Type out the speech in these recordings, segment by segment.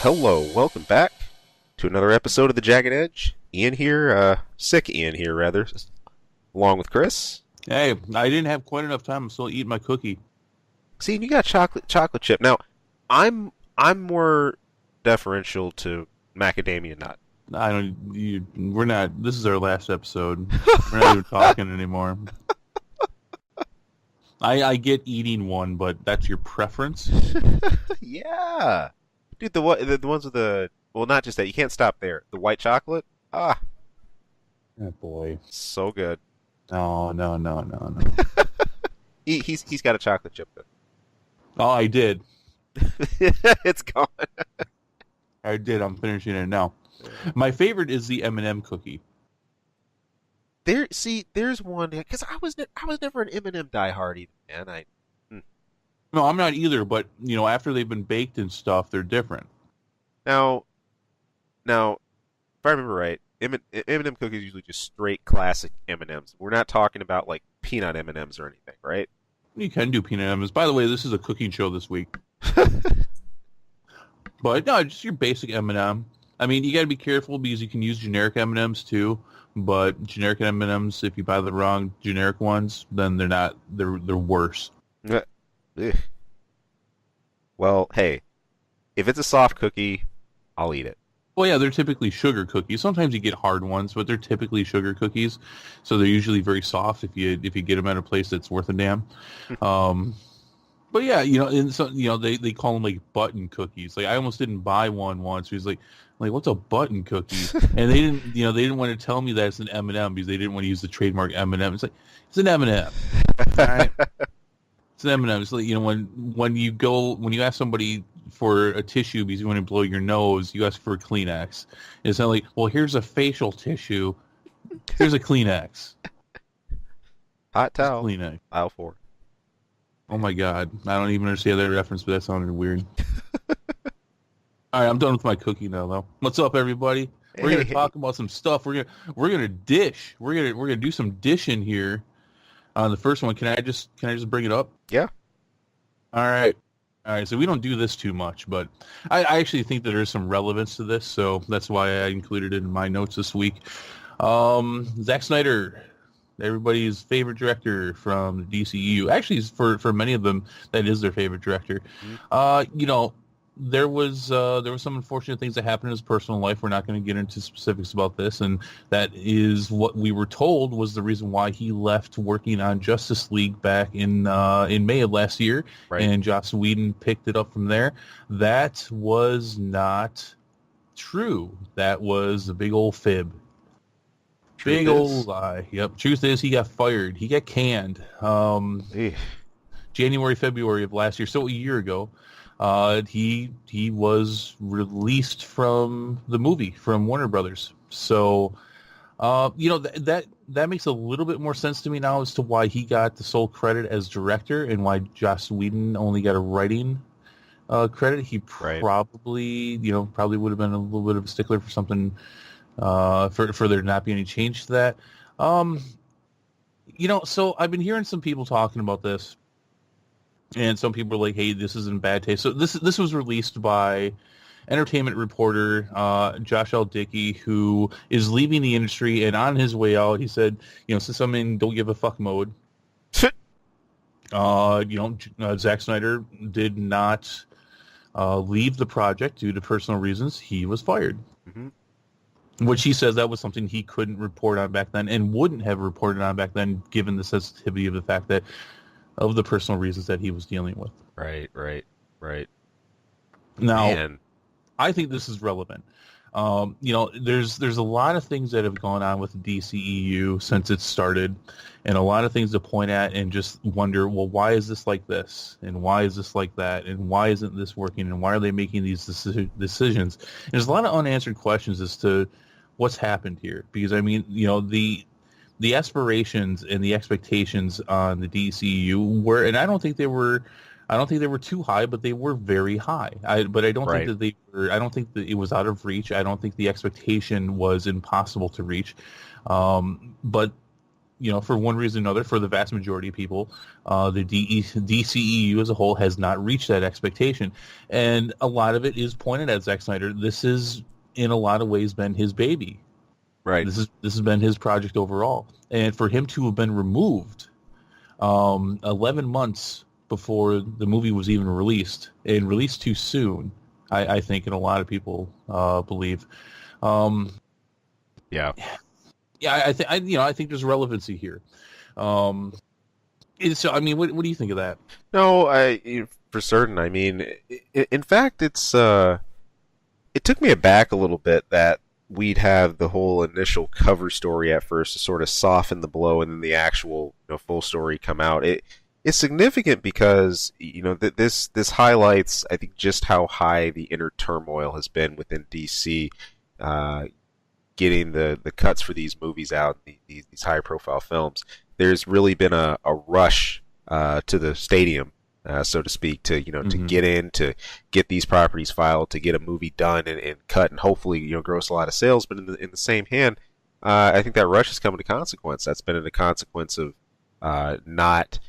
Hello, welcome back to another episode of the Jagged Edge. Ian here, sick Ian here rather, along with Chris. Hey, I didn't have quite enough time. I'm still eating my cookie. See, you got chocolate chip. Now, I'm more deferential to macadamia nut. I don't. We're not. This is our last episode. We're not even talking anymore. I get eating one, but that's your preference. Yeah, dude, the ones with the not just that. You can't stop there. The white chocolate, Oh boy. so good. No. He's got a chocolate chip though. Oh, I did. It's gone. I did. I'm finishing it now. My favorite is the M&M cookie. There's one because I was never an M&M diehard either, man. No, I'm not either. But after they've been baked and stuff, they're different. Now, if I remember right, M&M cookies are usually just straight classic M&Ms. We're not talking about like peanut M&Ms or anything, right? You can do peanut M&Ms. By the way, this is a cooking show this week. But no, just your basic M&M. I mean, you got to be careful because you can use generic M&Ms too. But generic M&Ms, if you buy the wrong generic ones, then they're not. They're worse. Ugh. Well, hey, if it's a soft cookie, I'll eat it. Well, yeah, they're typically sugar cookies. Sometimes you get hard ones, but they're typically sugar cookies. So they're usually very soft if you get them at a place that's worth a damn. But yeah, and so they call them like button cookies. Like I almost didn't buy one once. He was like what's a button cookie? And they didn't want to tell me that it's an M&M because they didn't want to use the trademark M&M. It's like it's an M&M. All right, it's an M&M. It's like when you ask somebody for a tissue because you want to blow your nose, you ask for a Kleenex. It's not like, well, here's a facial tissue. Here's a Kleenex. Hot towel. Kleenex. Aisle 4. Oh my god. I don't even understand that reference, but that sounded weird. Alright, I'm done with my cookie now though. What's up everybody? We're gonna talk about some stuff. We're gonna dish. We're gonna do some dishing here. On the first one, can I just bring it up? Yeah. Alright, so we don't do this too much, but I actually think that there's some relevance to this, so that's why I included it in my notes this week. Zack Snyder, everybody's favorite director from the DCEU. Actually, for many of them, that is their favorite director. Mm-hmm. There was some unfortunate things that happened in his personal life. We're not going to get into specifics about this, and that is what we were told was the reason why he left working on Justice League back in May of last year, right. And Joss Whedon picked it up from there. That was not true. That was a big old fib. Big old lie. Yep. Truth is, he got fired. He got canned. January, February of last year, so a year ago. He was released from the movie from Warner Brothers. So, that makes a little bit more sense to me now as to why he got the sole credit as director and why Joss Whedon only got a writing credit. He probably would have been a little bit of a stickler for something. For there not be any change to that. So I've been hearing some people talking about this, and some people are like, hey, this is in bad taste. So this was released by entertainment reporter Josh L. Dickey, who is leaving the industry, and on his way out, he said, since I'm in don't give a fuck mode, Zack Snyder did not leave the project due to personal reasons. He was fired. Mm-hmm. Which he says that was something he couldn't report on back then and wouldn't have reported on back then given the sensitivity of the fact that of the personal reasons that he was dealing with. Right. Now, Man. I think this is relevant. There's a lot of things that have gone on with the DCEU since it started, and a lot of things to point at and just wonder, well, why is this like this? And why is this like that? And why isn't this working? And why are they making these decisions? And there's a lot of unanswered questions as to what's happened here. Because, I mean, the aspirations and the expectations on the DCEU were, and I don't think they were too high, but they were very high. I don't think that they were. I don't think that it was out of reach. I don't think the expectation was impossible to reach. But for one reason or another, for the vast majority of people, the DCEU as a whole has not reached that expectation. And a lot of it is pointed at Zack Snyder. This is, in a lot of ways, been his baby. Right. This has been his project overall. And for him to have been removed 11 months before the movie was even released, and released too soon, I think, and a lot of people believe. Yeah. Yeah, I think there's relevancy here. So, I mean, what do you think of that? No, for certain. I mean, in fact, it took me aback a little bit that we'd have the whole initial cover story at first to sort of soften the blow, and then the actual full story come out. It's significant because this highlights, I think, just how high the inner turmoil has been within DC, getting the cuts for these movies out, these high profile films. There's really been a rush to the stadium, so to speak, to to get in, to get these properties filed, to get a movie done and cut, and hopefully gross a lot of sales. But in the same hand, I think that rush has come at a consequence. That's been a consequence of not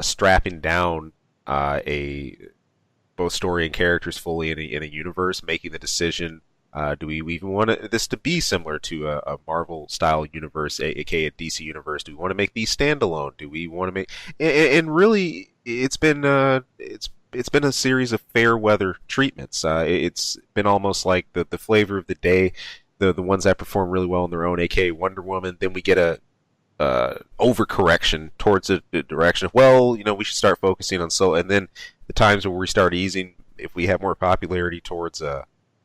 strapping down both story and characters fully in a universe, making the decision. Do we even want this to be similar to a Marvel style universe, aka a DC universe? Do we want to make these standalone? Do we want to make and really it's been a series of fair weather treatments. It's been almost like the flavor of the day, the ones that perform really well on their own, aka Wonder Woman. Then we get a overcorrection towards the direction of, we should start focusing on and then the times where we start easing, if we have more popularity towards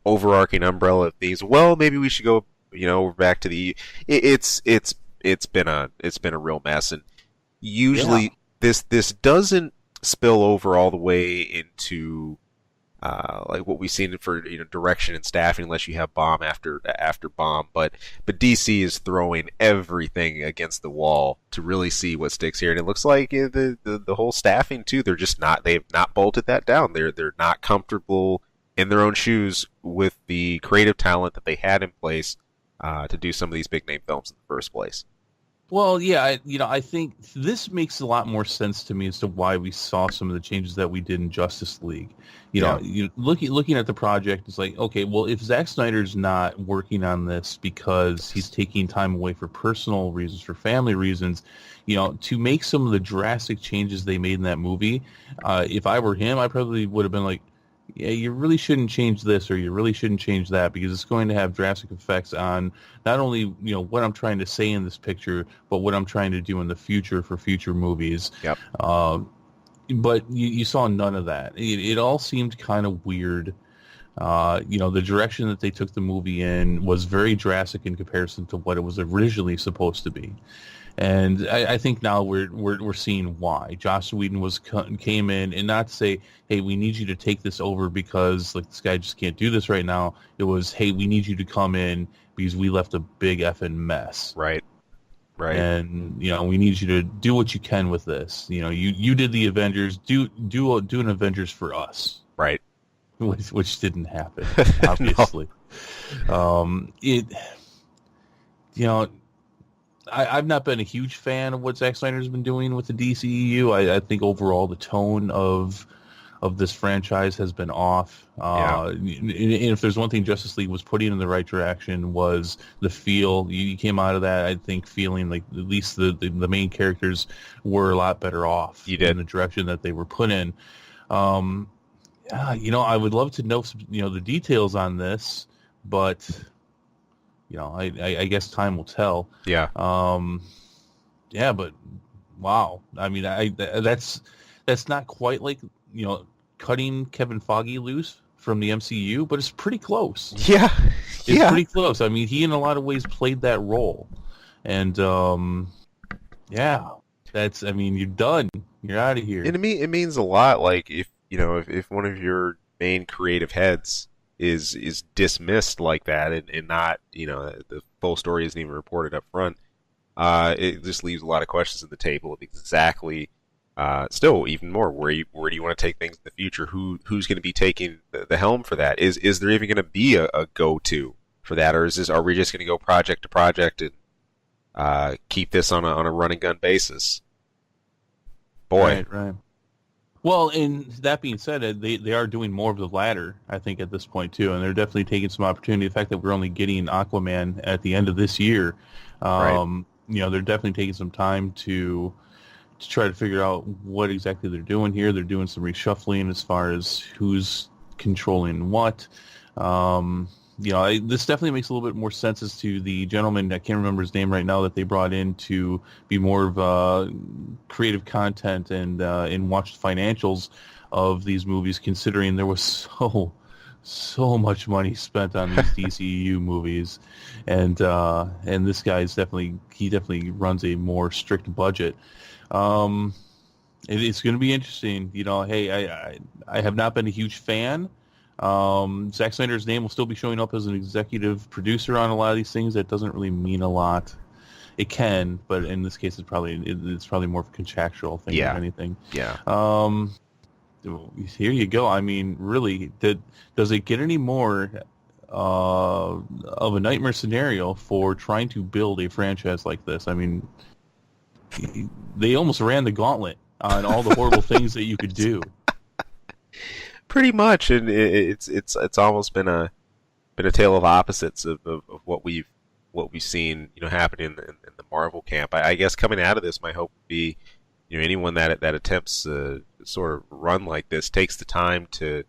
overarching umbrella of things, maybe we should go back to it's been a real mess. And usually this doesn't spill over all the way into like what we've seen for direction and staffing, unless you have bomb after bomb. But DC is throwing everything against the wall to really see what sticks here, and it looks like the whole staffing too. They've not bolted that down. They're not comfortable in their own shoes with the creative talent that they had in place to do some of these big name films in the first place. Well, yeah, I think this makes a lot more sense to me as to why we saw some of the changes that we did in Justice League. Looking at the project, it's like, okay, well, if Zack Snyder's not working on this because he's taking time away for personal reasons, for family reasons, to make some of the drastic changes they made in that movie, if I were him, I probably would have been like, yeah, you really shouldn't change this, or you really shouldn't change that, because it's going to have drastic effects on not only what I'm trying to say in this picture, but what I'm trying to do in the future for future movies. Yep. But you saw none of that. It all seemed kind of weird. The direction that they took the movie in was very drastic in comparison to what it was originally supposed to be. And I think now we're seeing why. Joss Whedon came in, and not to say, hey, we need you to take this over because this guy just can't do this right now. It was, hey, we need you to come in because we left a big effing mess. Right. And we need you to do what you can with this. You did the Avengers. Do an Avengers for us. Right. Which didn't happen, obviously. I've not been a huge fan of what Zack Snyder's been doing with the DCEU. I think overall the tone of this franchise has been off. And if there's one thing Justice League was putting in the right direction, was the feel. You came out of that, I think, feeling like at least the main characters were a lot better off. You did. In the direction that they were put in. I would love to know the details on this, but I guess time will tell. Yeah. But wow. I mean, that's not quite like cutting Kevin Feige loose from the MCU, but it's pretty close. Yeah. It's pretty close. I mean, he in a lot of ways played that role, and you're done. You're out of here. And it means a lot. Like if one of your main creative heads is dismissed like that, and not the full story isn't even reported up front, it just leaves a lot of questions on the table of exactly still even more where do you want to take things in the future, who's going to be taking the helm for that, is there even going to be a go-to for that, or are we just going to go project to project and keep this on a run and gun basis. Boy, Right, right. Well, and that being said, they are doing more of the latter, I think, at this point too, and they're definitely taking some opportunity. The fact that we're only getting Aquaman at the end of this year, right? they're definitely taking some time to try to figure out what exactly they're doing here. They're doing some reshuffling as far as who's controlling what. This definitely makes a little bit more sense as to the gentleman, I can't remember his name right now, that they brought in to be more of creative content and watch the financials of these movies, considering there was so much money spent on these DCU movies, and this guy's definitely runs a more strict budget. Um, it's going to be interesting. Hey, I have not been a huge fan. Zack Snyder's name will still be showing up as an executive producer on a lot of these things. That doesn't really mean a lot. It can, but in this case, it's probably more of a contractual thing than anything. Yeah. Here you go. I mean, really, does it get any more of a nightmare scenario for trying to build a franchise like this? I mean, they almost ran the gauntlet on all the horrible things that you could do. Pretty much, and it's almost been a tale of opposites of what we've seen happening in the Marvel camp. I guess coming out of this, my hope would be anyone that attempts to sort of run like this takes the time to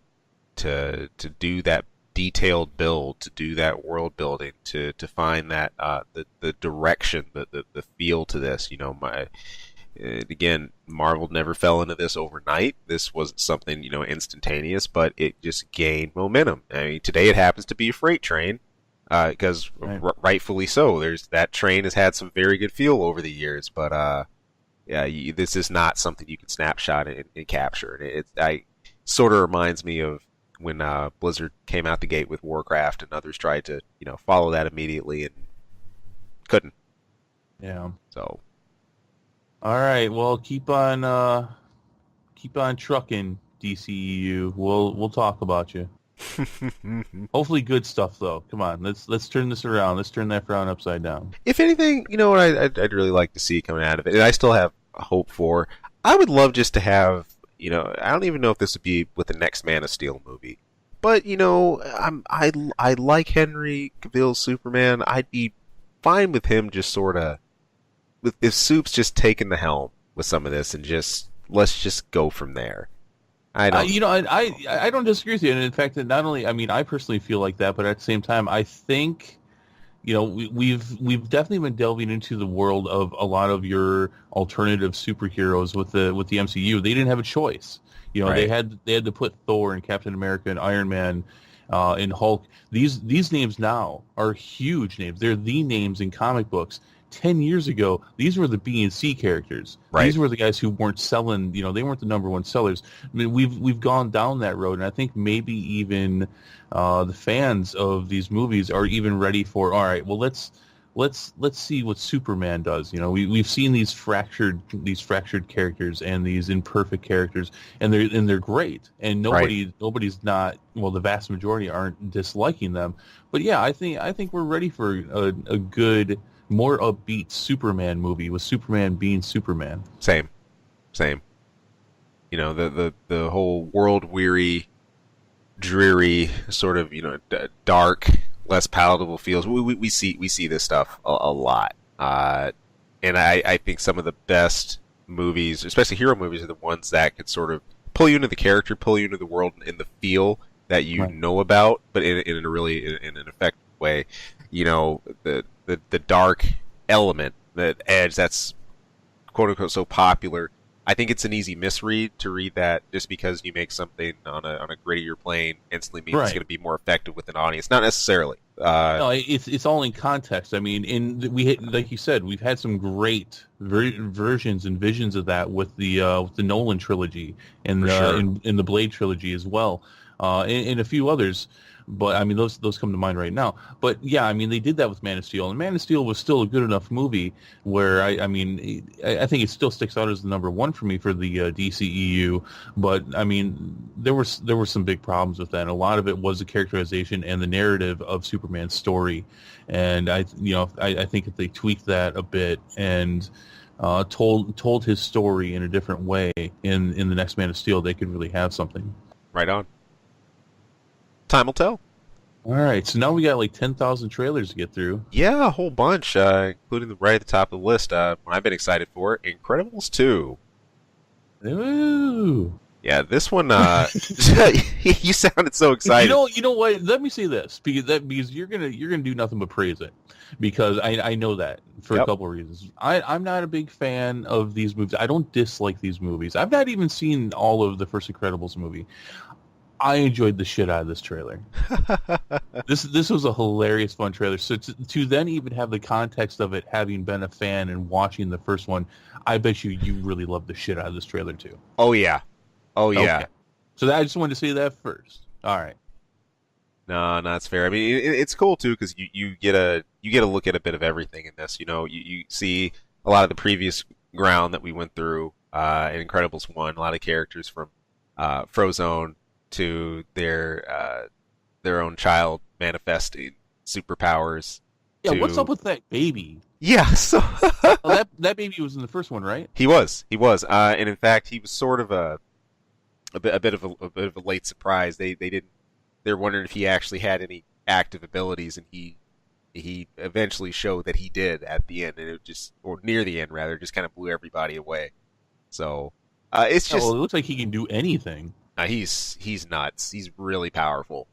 do that detailed build, to do that world building, to find that the direction, the feel to this. Again, Marvel never fell into this overnight. This wasn't something instantaneous, but it just gained momentum. I mean, today it happens to be a freight train, because rightfully so. That train has had some very good fuel over the years, but this is not something you can snapshot and capture. And I sort of reminds me of when Blizzard came out the gate with Warcraft, and others tried to follow that immediately and couldn't. Yeah. So. All right. Well, keep on trucking, DCEU. We'll talk about you. Hopefully, good stuff though. Come on, let's turn this around. Let's turn that frown upside down. If anything, what I'd really like to see coming out of it, and I still have hope for. I would love just to have. I don't even know if this would be with the next Man of Steel movie, but I like Henry Cavill's Superman. I'd be fine with him just sort of. If Soup's just taking the helm with some of this and let's just go from there. I don't. I don't disagree with you. And in fact, that not only, I mean, I personally feel like that, but at the same time, I think, we've definitely been delving into the world of a lot of your alternative superheroes with the MCU. They didn't have a choice. Right. They had to put Thor and Captain America and Iron Man and Hulk. These names now are huge names. They're the names in comic books. 10 years ago, these were the B and C characters. Right. These were the guys who weren't selling, they weren't the number one sellers. I mean, we've gone down that road, and I think maybe even the fans of these movies are even ready for, all right, well, let's see what Superman does. We've seen these fractured characters and these imperfect characters, and they're great. And nobody's not, well, the vast majority aren't disliking them. But yeah, I think we're ready for a good, more upbeat Superman movie with Superman being Superman. Same. The whole world weary, dreary sort of dark, less palatable feels. We see this stuff a lot, and I think some of the best movies, especially hero movies, are the ones that could sort of pull you into the character, pull you into the world, in the feel that you know about, but in a really in an effective way. The dark element, that edge that's quote unquote so popular. I think it's an easy misread to read that just because you make something on a grittier plane instantly means it's going to be more effective with an audience. Not necessarily. No, it's all in context. I mean, like you said, we've had some great versions and visions of that with the Nolan trilogy and sure. in the Blade trilogy as well, and a few others. But I mean, those come to mind right now. But yeah, I mean, they did that with Man of Steel, and Man of Steel was still a good enough movie where I mean, I think it still sticks out as the number one for me for the DCEU. But I mean, there were some big problems with that. And a lot of it was the characterization and the narrative of Superman's story, and I think if they tweaked that a bit and told his story in a different way in the next Man of Steel, they could really have something. Right on. Time will tell. All right, so now we got like 10,000 trailers to get through. Yeah, a whole bunch, including right at the top of the list. One I've been excited for, Incredibles 2. Ooh. Yeah, this one, you sounded so excited. You know what? Let me say this because you're gonna do nothing but praise it, because I know that for a couple of reasons. I'm not a big fan of these movies. I don't dislike these movies. I've not even seen all of the first Incredibles movie. I enjoyed the shit out of this trailer. This was a hilarious, fun trailer. So to then even have the context of it, having been a fan and watching the first one, I bet you really loved the shit out of this trailer too. Oh yeah. Oh yeah. Okay. So I just wanted to say that first. All right. No, that's fair. I mean, it's cool too because you get a look at a bit of everything in this. You know, you see a lot of the previous ground that we went through in Incredibles 1. A lot of characters from Frozone to their own child manifesting superpowers. Yeah, what's up with that baby? Yeah, so that baby was in the first one, right? He was, and in fact, he was sort of a bit of a late surprise. They're wondering if he actually had any active abilities, and he eventually showed that he did at the end, and or near the end rather, just kind of blew everybody away. So it's just, well, it looks like he can do anything. He's nuts. He's really powerful.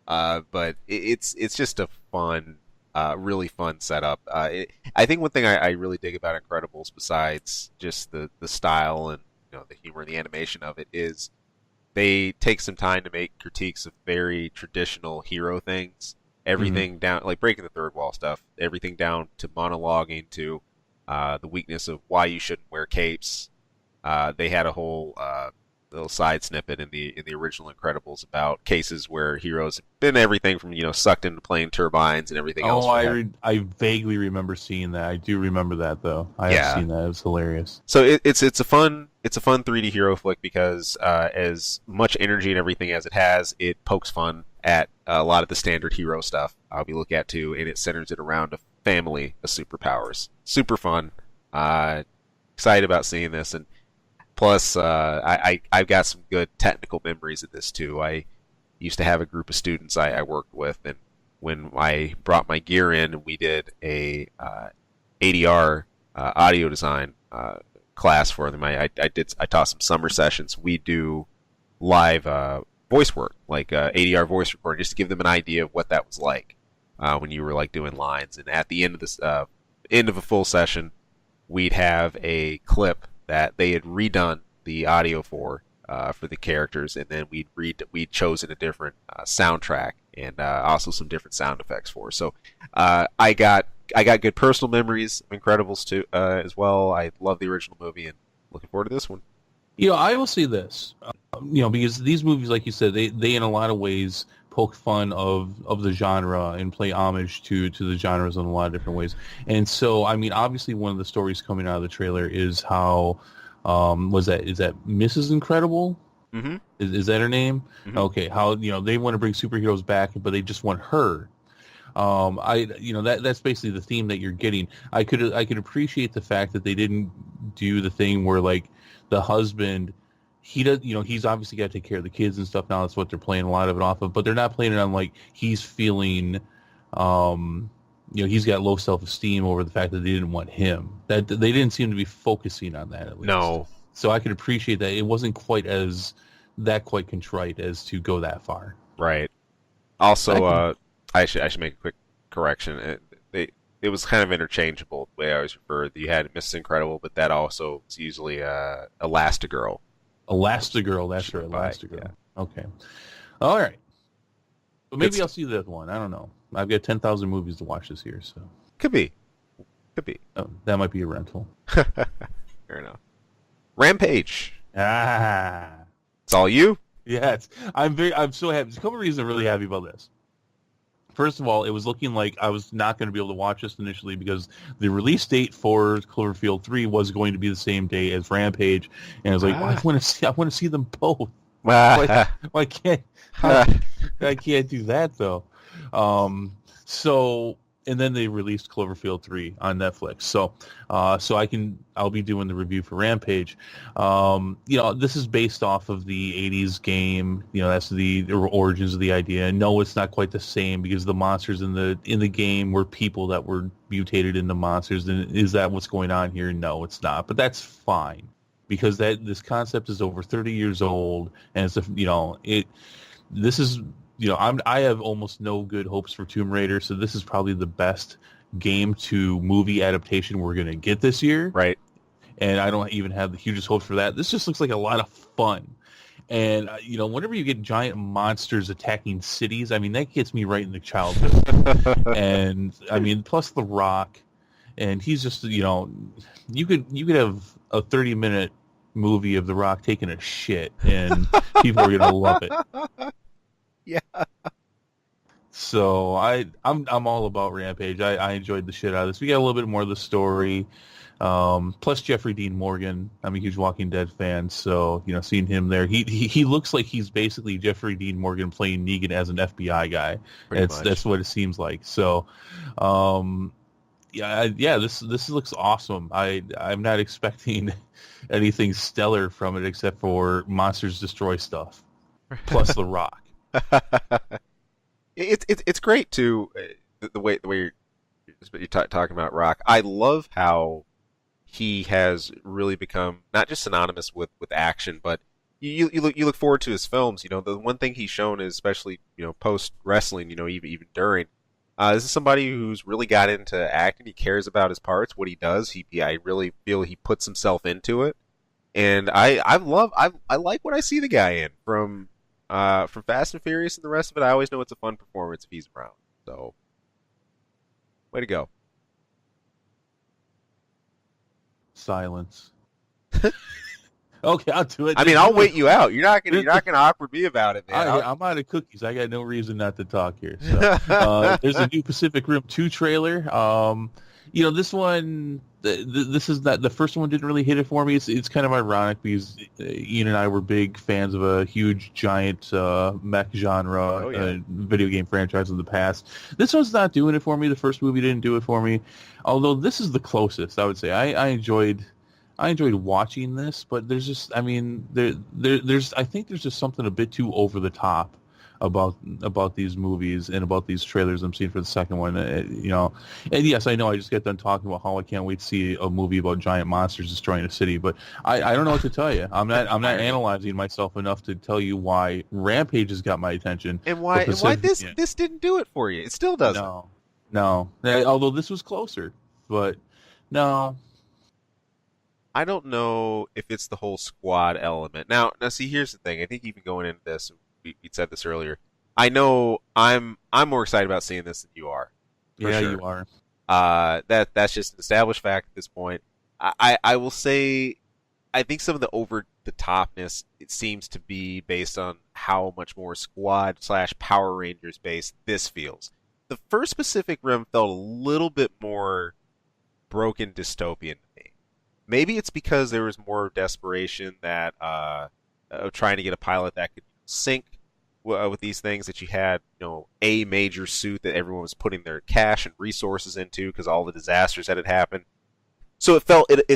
But it's just a fun, really fun setup. I think one thing I really dig about Incredibles, besides just the style and the humor and the animation of it, is they take some time to make critiques of very traditional hero things. Everything down, like breaking the third wall stuff. Everything down to monologuing to the weakness of why you shouldn't wear capes. They had a whole little side snippet in the original Incredibles about cases where heroes have been everything from sucked into plane turbines and everything else. Oh, I vaguely remember seeing that. I do remember that though. I have seen that. It was hilarious. So it's a fun 3D hero flick because as much energy and everything as it has, it pokes fun at a lot of the standard hero stuff we look at too, and it centers it around a family of superpowers. Super fun. Excited about seeing this. And plus, I've got some good technical memories of this too. I used to have a group of students I worked with, and when I brought my gear in and we did a ADR audio design class for them, I taught some summer sessions. We do live voice work, like ADR voice recording, just to give them an idea of what that was like when you were like doing lines. And at the end of this end of a full session, we'd have a clip that they had redone the audio for the characters, and then we'd chosen a different soundtrack and also some different sound effects for. So I got good personal memories of Incredibles too as well. I love the original movie and looking forward to this one. I will say this, because these movies, like you said, they in a lot of ways poke fun of the genre and play homage to the genres in a lot of different ways. And so, I mean, obviously one of the stories coming out of the trailer is how, is that Mrs. Incredible? Mm-hmm. Is that her name? Mm-hmm. Okay. How, they want to bring superheroes back, but they just want her. That's basically the theme that you're getting. I could appreciate the fact that they didn't do the thing where like the husband, he does, he's obviously got to take care of the kids and stuff now. That's what they're playing a lot of it off of, but they're not playing it on like he's feeling, he's got low self-esteem over the fact that they didn't want him. That they didn't seem to be focusing on that at least. No. So I could appreciate that. It wasn't quite contrite as to go that far. Right. Also, I should make a quick correction. It was kind of interchangeable the way I always referred. You had Mrs. Incredible, but that also is usually Elastigirl. Elastigirl, that's right, Elastigirl. Yeah. Okay. All right. But maybe I'll see that one. I don't know. I've got 10,000 movies to watch this year, so. Could be. Oh, that might be a rental. Fair enough. Rampage. Ah. It's all you? Yeah, I'm so happy. There's a couple of reasons I'm really happy about this. First of all, it was looking like I was not going to be able to watch this initially because the release date for Cloverfield 3 was going to be the same day as Rampage, and I was like, oh, I want to see them both. Why can't I can't do that though? So and then they released Cloverfield 3 on Netflix. So I'll be doing the review for Rampage. This is based off of the 80s game. That's the origins of the idea. No, it's not quite the same because the monsters in the game were people that were mutated into monsters. And is that what's going on here? No, it's not. But that's fine because this concept is over 30 years old, and I have almost no good hopes for Tomb Raider, so this is probably the best game to movie adaptation we're going to get this year. Right. And I don't even have the hugest hopes for that. This just looks like a lot of fun. And, whenever you get giant monsters attacking cities, I mean, that gets me right in the childhood. And, I mean, plus The Rock. And he's just, you could have a 30-minute movie of The Rock taking a shit, and people are going to love it. Yeah. So I'm all about Rampage. I enjoyed the shit out of this. We got a little bit more of the story. Plus Jeffrey Dean Morgan. I'm a huge Walking Dead fan, so seeing him there, he looks like he's basically Jeffrey Dean Morgan playing Negan as an FBI guy. That's what it seems like. So, this looks awesome. I'm not expecting anything stellar from it except for monsters destroy stuff, plus The Rock. It's great too. The way you're talking about Rock. I love how he has really become not just synonymous with action, but you look forward to his films. The one thing he's shown is, especially post wrestling, even during. This is somebody who's really got into acting. He cares about his parts, what he does. I really feel he puts himself into it, and I like what I see the guy in from Fast and Furious and the rest of it. I always know it's a fun performance if he's around. So, way to go. Silence. Okay, I'll do it. I mean, I'll wait you out. You're not gonna awkward me about it, man. I'm out of cookies. I got no reason not to talk here. So, there's a new Pacific Rim 2 trailer. This one, this is not the first one. Didn't really hit it for me. It's kind of ironic because Ian and I were big fans of a huge giant mech genre video game franchise in the past. This one's not doing it for me. The first movie didn't do it for me. Although this is the closest, I would say. I enjoyed watching this, but there's just, I mean, I think there's just something a bit too over the top about these movies and about these trailers I'm seeing for the second one. And yes, I know I just got done talking about how I can't wait to see a movie about giant monsters destroying a city, but I don't know what to tell you. I'm not analyzing myself enough to tell you why Rampage has got my attention and why this didn't do it for you. It still doesn't. No. Although this was closer, but no. I don't know if it's the whole squad element. Now, see, here's the thing. I think even going into this, we said this earlier. I know I'm more excited about seeing this than you are. Yeah, sure. You are. That's just an established fact at this point. I will say, I think some of the over the topness, it seems to be based on how much more squad / Power Rangers based this feels. The first Pacific Rim felt a little bit more broken dystopian to me. Maybe it's because there was more desperation that of trying to get a pilot that could sync with these things, that you had a major suit that everyone was putting their cash and resources into because all the disasters that had happened. So it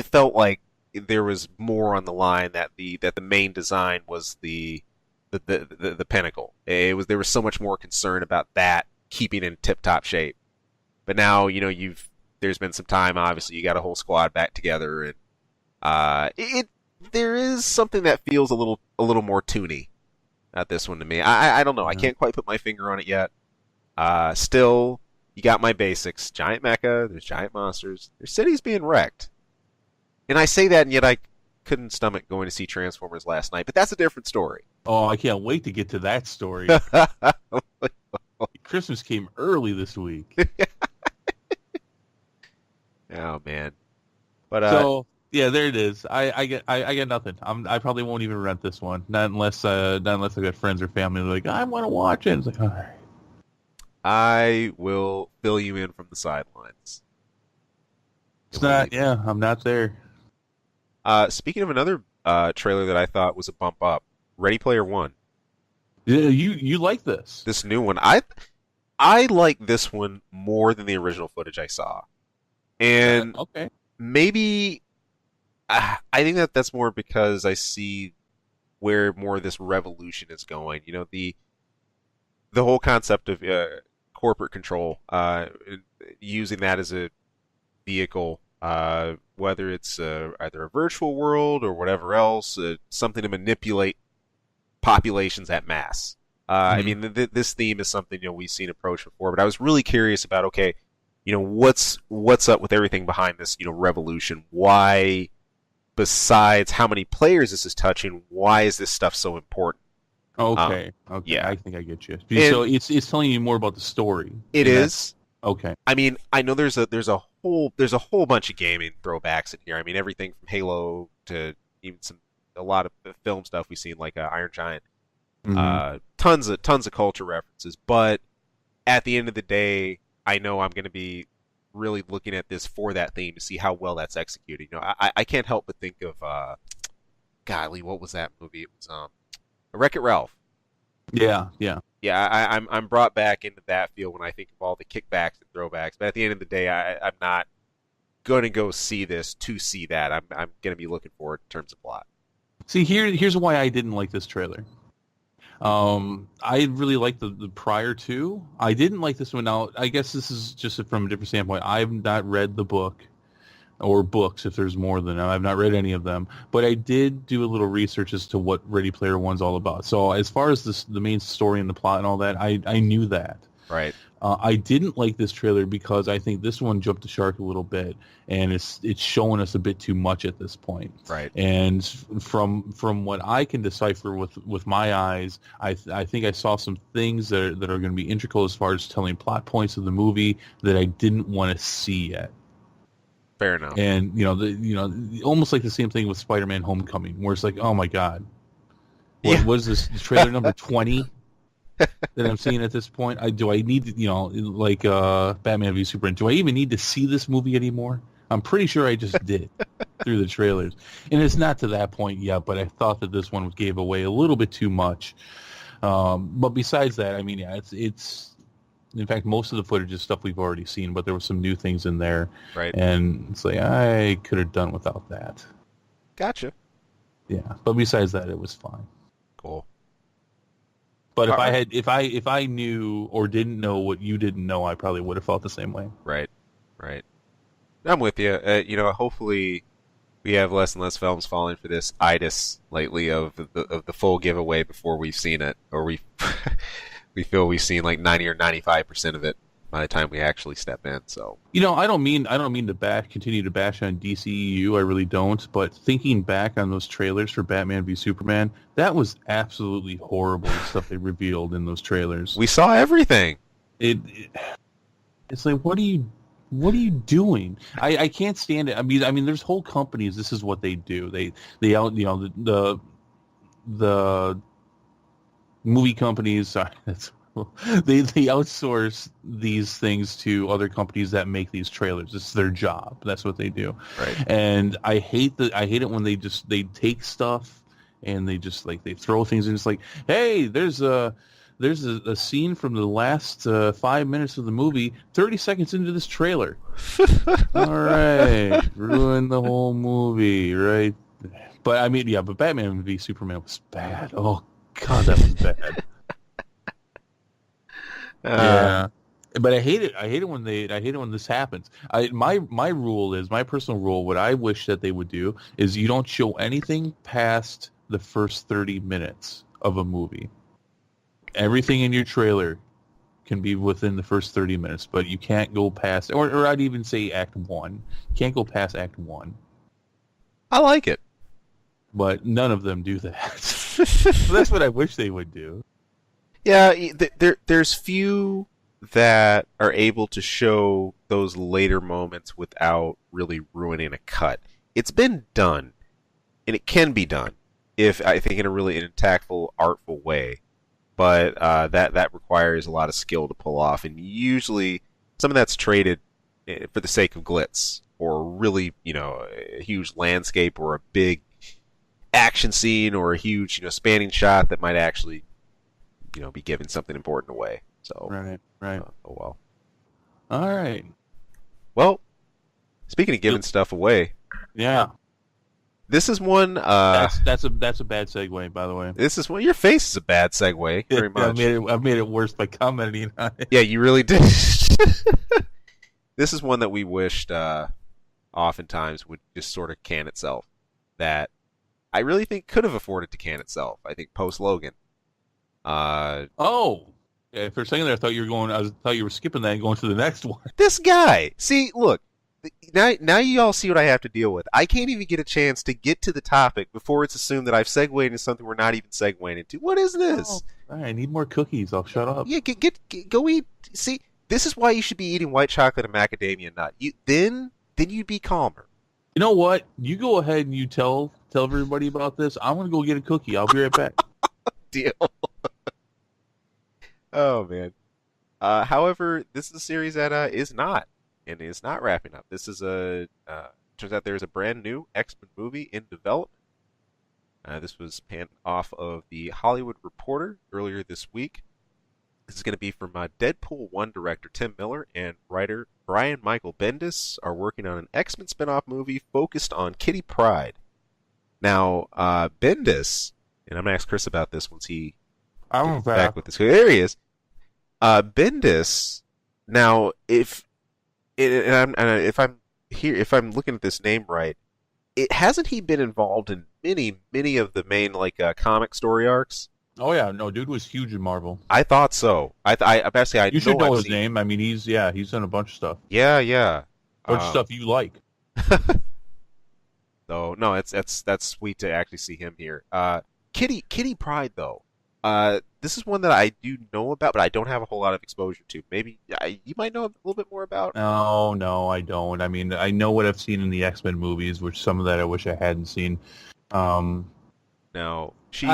felt like there was more on the line, that the main design was the pinnacle. There was so much more concern about that keeping in tip top shape. But now there's been some time. Obviously, you got a whole squad back together, and there is something that feels a little more toony at this one to me. I don't know. I can't quite put my finger on it yet. Still, you got my basics: giant mecha. There's giant monsters. There's cities being wrecked. And I say that, and yet I couldn't stomach going to see Transformers last night. But that's a different story. Oh, I can't wait to get to that story. Christmas came early this week. Oh man. But so yeah, there it is. I get nothing. I probably won't even rent this one. Not unless I got friends or family like, I want to watch it. It's like, all right. I will fill you in from the sidelines. It's You'll not. believe me. Yeah, I'm not there. Speaking of another trailer that I thought was a bump up, Ready Player One. Yeah, you like this? This new one, I like this one more than the original footage I saw, and Okay. maybe I think that that's more because I see where more of this revolution is going. You know, the whole concept of corporate control, using that as a vehicle, whether it's either a virtual world or whatever else, something to manipulate populations at mass. I Hmm. mean, this theme is something we've seen approached before, but I was really curious about okay, what's up with everything behind this revolution? Why, besides how many players this is touching, why is this stuff so important? Um, Okay. Okay. yeah, I think I get you. So and it's telling you more about the story, it and that's is. okay. I mean, I know there's a whole bunch of gaming throwbacks in here. I mean, everything from Halo to even a lot of the film stuff we've seen, like Iron Giant. Hmm. Tons of culture references. But at the end of the day, I know I'm going to be really looking at this for that theme to see how well that's executed. I can't help but think of golly, what was that movie? It was Wreck It Ralph. Yeah. Yeah. Yeah, I'm brought back into that feel when I think of all the kickbacks and throwbacks. But at the end of the day, I'm not going to go see this to see that. I'm going to be looking for it in terms of plot. See, here's why I didn't like this trailer. I really liked the prior two. I didn't like this one. Now, I guess this is just from a different standpoint. I've not read the book or books, if there's more than them. I've not read any of them, but I did do a little research as to what Ready Player One's all about. So as far as the main story and the plot and all that, I knew that. Right. I didn't like this trailer because I think this one jumped the shark a little bit, and it's showing us a bit too much at this point. Right. And from what I can decipher with my eyes, I think I saw some things that are going to be integral as far as telling plot points of the movie that I didn't want to see yet. Fair enough. And almost like the same thing with Spider-Man: Homecoming, where it's like, oh my god, what Yeah. was this trailer number 20? That I'm seeing at this point. Do I need to, like Batman v Superman? Do I even need to see this movie anymore? I'm pretty sure I just did through the trailers, and it's not to that point yet. But I thought that this one gave away a little bit too much. But besides that, I mean, yeah, it's in fact most of the footage is stuff we've already seen, but there were some new things in there, Right. and it's like I could have done without that. Gotcha. Yeah, but besides that, it was fine. Cool. But All right. if I knew or didn't know what you didn't know, I probably would have felt the same way. Right. Right. I'm with you. Hopefully we have less and less films falling for this itis lately of the full giveaway before we've seen it, or we feel we've seen like 90 or 95% of it by the time we actually step in. So I don't mean to continue to bash on DCEU. I really don't. But thinking back on those trailers for Batman v Superman, that was absolutely horrible the stuff they revealed in those trailers. we saw everything. It's like what are you doing? I can't stand it. I mean, there's whole companies. This is what they do. They out the movie companies. Sorry, they outsource these things to other companies that make these trailers. It's their job. That's what they do. Right. And I hate it when they take stuff and they just like they throw things in. It's like, hey, there's a scene from the last 5 minutes of the movie, 30 seconds into this trailer. All right, ruin the whole movie, right? But I mean, yeah, but Batman v Superman was bad. Oh God, that was bad. Uh, Yeah, but I hate it. I hate it when this happens. My personal rule, what I wish that they would do is you don't show anything past the first 30 minutes of a movie. Everything in your trailer can be within the first 30 minutes, but you can't go past, or I'd even say Act 1. You can't go past Act 1. I like it. But none of them do that. So that's what I wish they would do. Yeah, there's few that are able to show those later moments without really ruining a cut. It's been done, and it can be done if I think in a really impactful, artful way. but that requires a lot of skill to pull off, and usually some of that's traded for the sake of glitz or really, a huge landscape or a big action scene or a huge, spanning shot that might actually, be giving something important away. So, Right, right. oh well. All right. Well, speaking of giving stuff away, Yeah. this is one. That's a bad segue, by the way. This is one. Your face is a bad segue, very much. I've made it worse by commenting on it. Yeah, you really did. This is one that we wished oftentimes would just sort of can itself. That I really think could have afforded to can itself. I think post Logan. Oh, yeah, for a second there, I thought you were going. I thought you were skipping that and going to the next one. This guy. See, look. Now you all see what I have to deal with. I can't even get a chance to get to the topic before it's assumed that I've segued into something we're not even segueing into. What is this? Oh, I need more cookies. I'll shut up. Yeah, go eat. See, this is why you should be eating white chocolate and macadamia nut. Then you'd be calmer. You know what? You go ahead and you tell everybody about this. I'm gonna go get a cookie. I'll be right back. Deal. Oh man. However, this is a series that is not. And it's not wrapping up. This is turns out there's a brand new X-Men movie in development. This was panned off of the Hollywood Reporter earlier this week. This is going to be from Deadpool 1 director Tim Miller and writer Brian Michael Bendis are working on an X-Men spin-off movie focused on Kitty Pryde. Now, Bendis, and I'm going to ask Chris about this once he gets back with this. There he is. Bendis, now, if I'm looking at this name right, hasn't he been involved in many of the main comic story arcs? Oh yeah, no, dude was huge in Marvel. I thought so. You should know his name. I mean, he's done a bunch of stuff. Yeah. Bunch of stuff you like. So no, that's sweet to actually see him here. Kitty Pryde though. This is one that I do know about, but I don't have a whole lot of exposure to. Maybe you might know a little bit more about. No, I don't. I mean, I know what I've seen in the X-Men movies, which some of that I wish I hadn't seen. Now she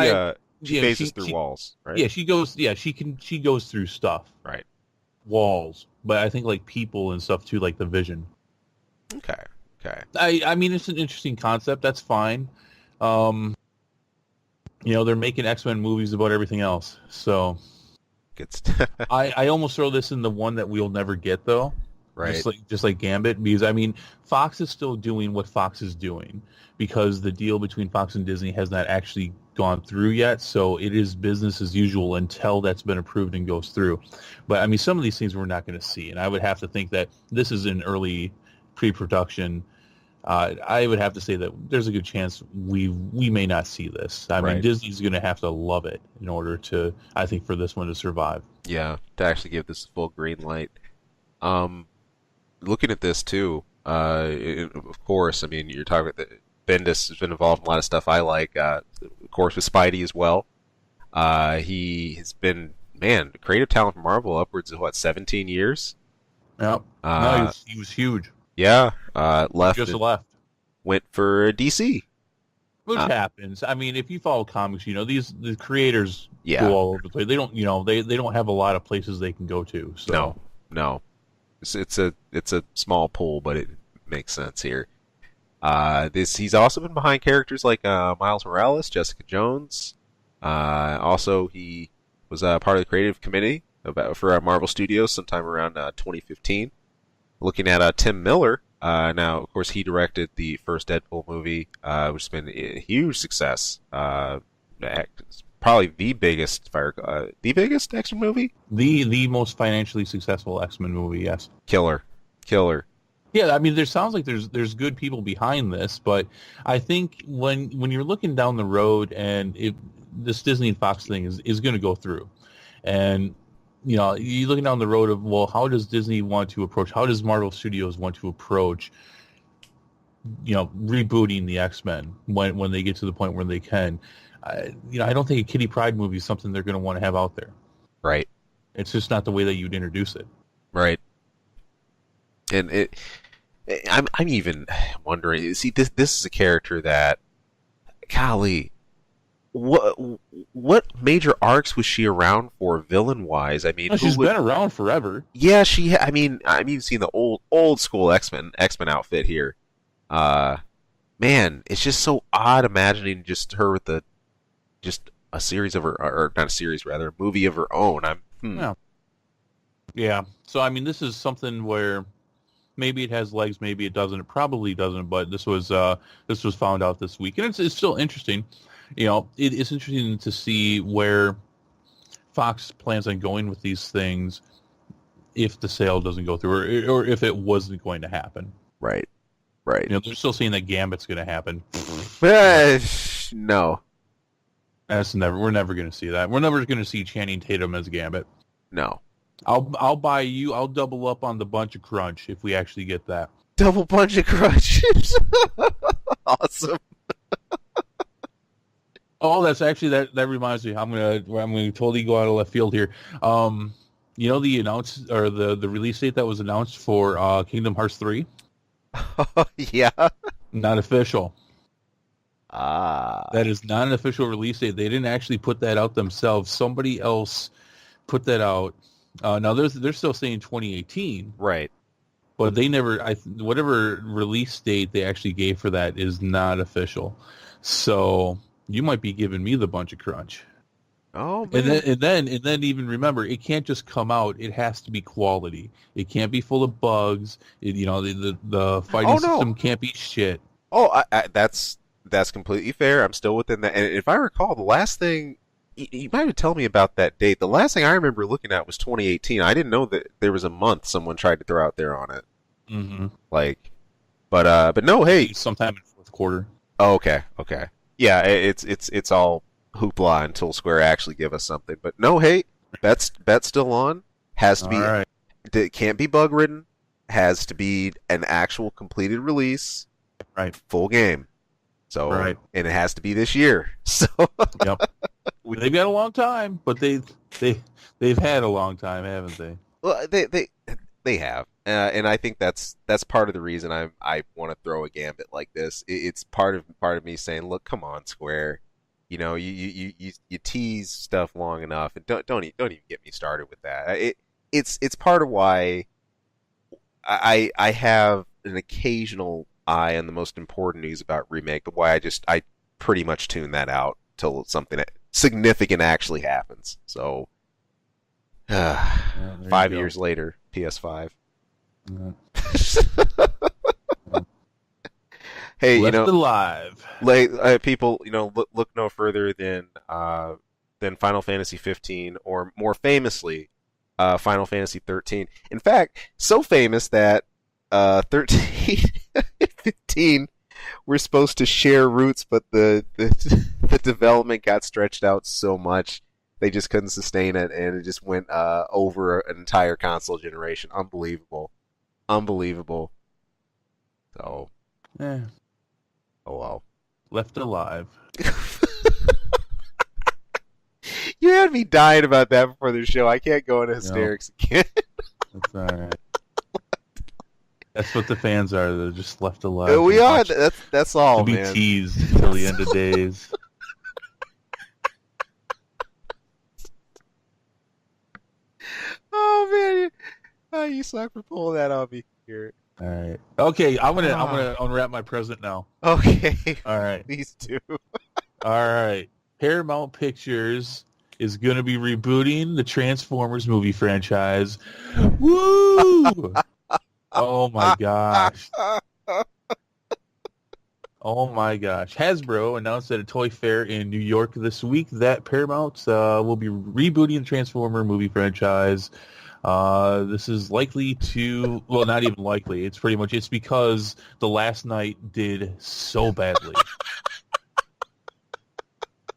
phases through walls, right? Yeah, she goes. Yeah, she goes through stuff, right? Walls, but I think like people and stuff too, like the Vision. Okay. I mean, it's an interesting concept. That's fine. They're making X-Men movies about everything else. So I almost throw this in the one that we'll never get, though. Right. Just like Gambit, because, I mean, Fox is still doing what Fox is doing because the deal between Fox and Disney has not actually gone through yet. So it is business as usual until that's been approved and goes through. But, I mean, some of these things we're not going to see. And I would have to think that this is in early pre-production. I would have to say that there's a good chance we may not see this. I mean, Disney's going to have to love it in order to, I think, for this one to survive. Yeah, to actually give this a full green light. Looking at this too, of course, I mean, you're talking about Bendis has been involved in a lot of stuff I like. Of course, with Spidey as well. He has been, creative talent for Marvel upwards of 17 years. Yep. No, he was huge. Yeah, left. Went for DC, which happens. I mean, if you follow comics, the creators go all over the place. They don't, they don't have a lot of places they can go to. So no, it's a small pool, but it makes sense here. He's also been behind characters like Miles Morales, Jessica Jones. Also, he was part of the creative committee for Marvel Studios sometime around 2015. Looking at Tim Miller, now of course he directed the first Deadpool movie, which has been a huge success. Probably the biggest X-Men movie. The most financially successful X-Men movie, yes. Killer. Yeah, I mean, there sounds like there's good people behind this, but I think when you're looking down the road and this Disney and Fox thing is going to go through, and you're looking down the road of, well, how does Disney want to approach, how does Marvel Studios want to approach, rebooting the X-Men when they get to the point where they can. I don't think a Kitty Pryde movie is something they're going to want to have out there. Right. It's just not the way that you'd introduce it. Right. And I'm even wondering, see, this is a character that, golly, what what major arcs was she around for villain wise? I mean, Well, who she's would? been around forever. Yeah, I mean, I've even seen the old school X Men outfit here. Uh, Man, it's just so odd imagining just her with the just a series of her, or not a series, rather, a movie of her own. Yeah. Yeah. So I mean, this is something where maybe it has legs, maybe it doesn't. It probably doesn't, but this was found out this week, and it's still interesting. You know, it's interesting to see where Fox plans on going with these things if the sale doesn't go through, or if it wasn't going to happen. Right, right. You know, they're still saying that Gambit's going to happen. Eh, no, That's never. We're never going to see that. We're never going to see Channing Tatum as Gambit. no. I'll buy you. I'll double up on the bunch of crunch if we actually get that. Double bunch of crunches. Awesome. Oh, that's actually that reminds me. I'm gonna totally go out of left field here. You know the the release date that was announced for Kingdom Hearts 3? Yeah. Not official. Ah. That is not an official release date. They didn't actually put that out themselves. Somebody else put that out. Now they're still saying 2018, Right. but they never. Whatever release date they actually gave for that is not official. So you might be giving me the bunch of crunch. Oh man. And then even remember, it can't just come out. It has to be quality. It can't be full of bugs. The fighting Oh no. system can't be shit. Oh, that's completely fair. I'm still within that. And if I recall, the last thing you might have told me about that date. The last thing I remember looking at was 2018. I didn't know that there was a month someone tried to throw out there on it. Mm-hmm. Like, but no. Hey. Sometime in fourth quarter. Oh, okay. Okay. Yeah. It's all hoopla until Square actually give us something. But no. Hey. Bet's still on. Has to be. All right. It can't be bug ridden. Has to be an actual completed release. Right. Full game. So, Right. And it has to be this year. So, Yep. They've got a long time, but they've had a long time, haven't they? well, they have, and I think that's part of the reason I want to throw a gambit like this. It's part of me saying, look, come on, Square. You know, you tease stuff long enough, and don't even get me started with that. It's part of why I have an occasional eye on the most important news about remake, but why I pretty much tune that out till something significant actually happens. So, Yeah, there 5 years later, PS5. Yeah. Hey, Left alive. people, look no further than Final Fantasy 15, or more famously, Final Fantasy 13. In fact, so famous that 13 and 15 were supposed to share roots, but the development got stretched out so much they just couldn't sustain it, and it just went over an entire console generation. Unbelievable. So, Eh, oh well. left alive. You had me dying about that before the show. I can't go into hysterics again. That's all right. That's what the fans are. They're just left alive. We are. That's all, to be man. teased until the end of days. Oh man, you suck for pulling that on me here. All right. Okay, I'm gonna unwrap my present now. Okay, All right. these two. All right. Paramount Pictures is gonna be rebooting the Transformers movie franchise. Woo! Oh my gosh. Oh my gosh. Hasbro announced at a toy fair in New York this week that Paramount will be rebooting the Transformer movie franchise. This is likely to, well, not even likely. It's because The Last Night did so badly.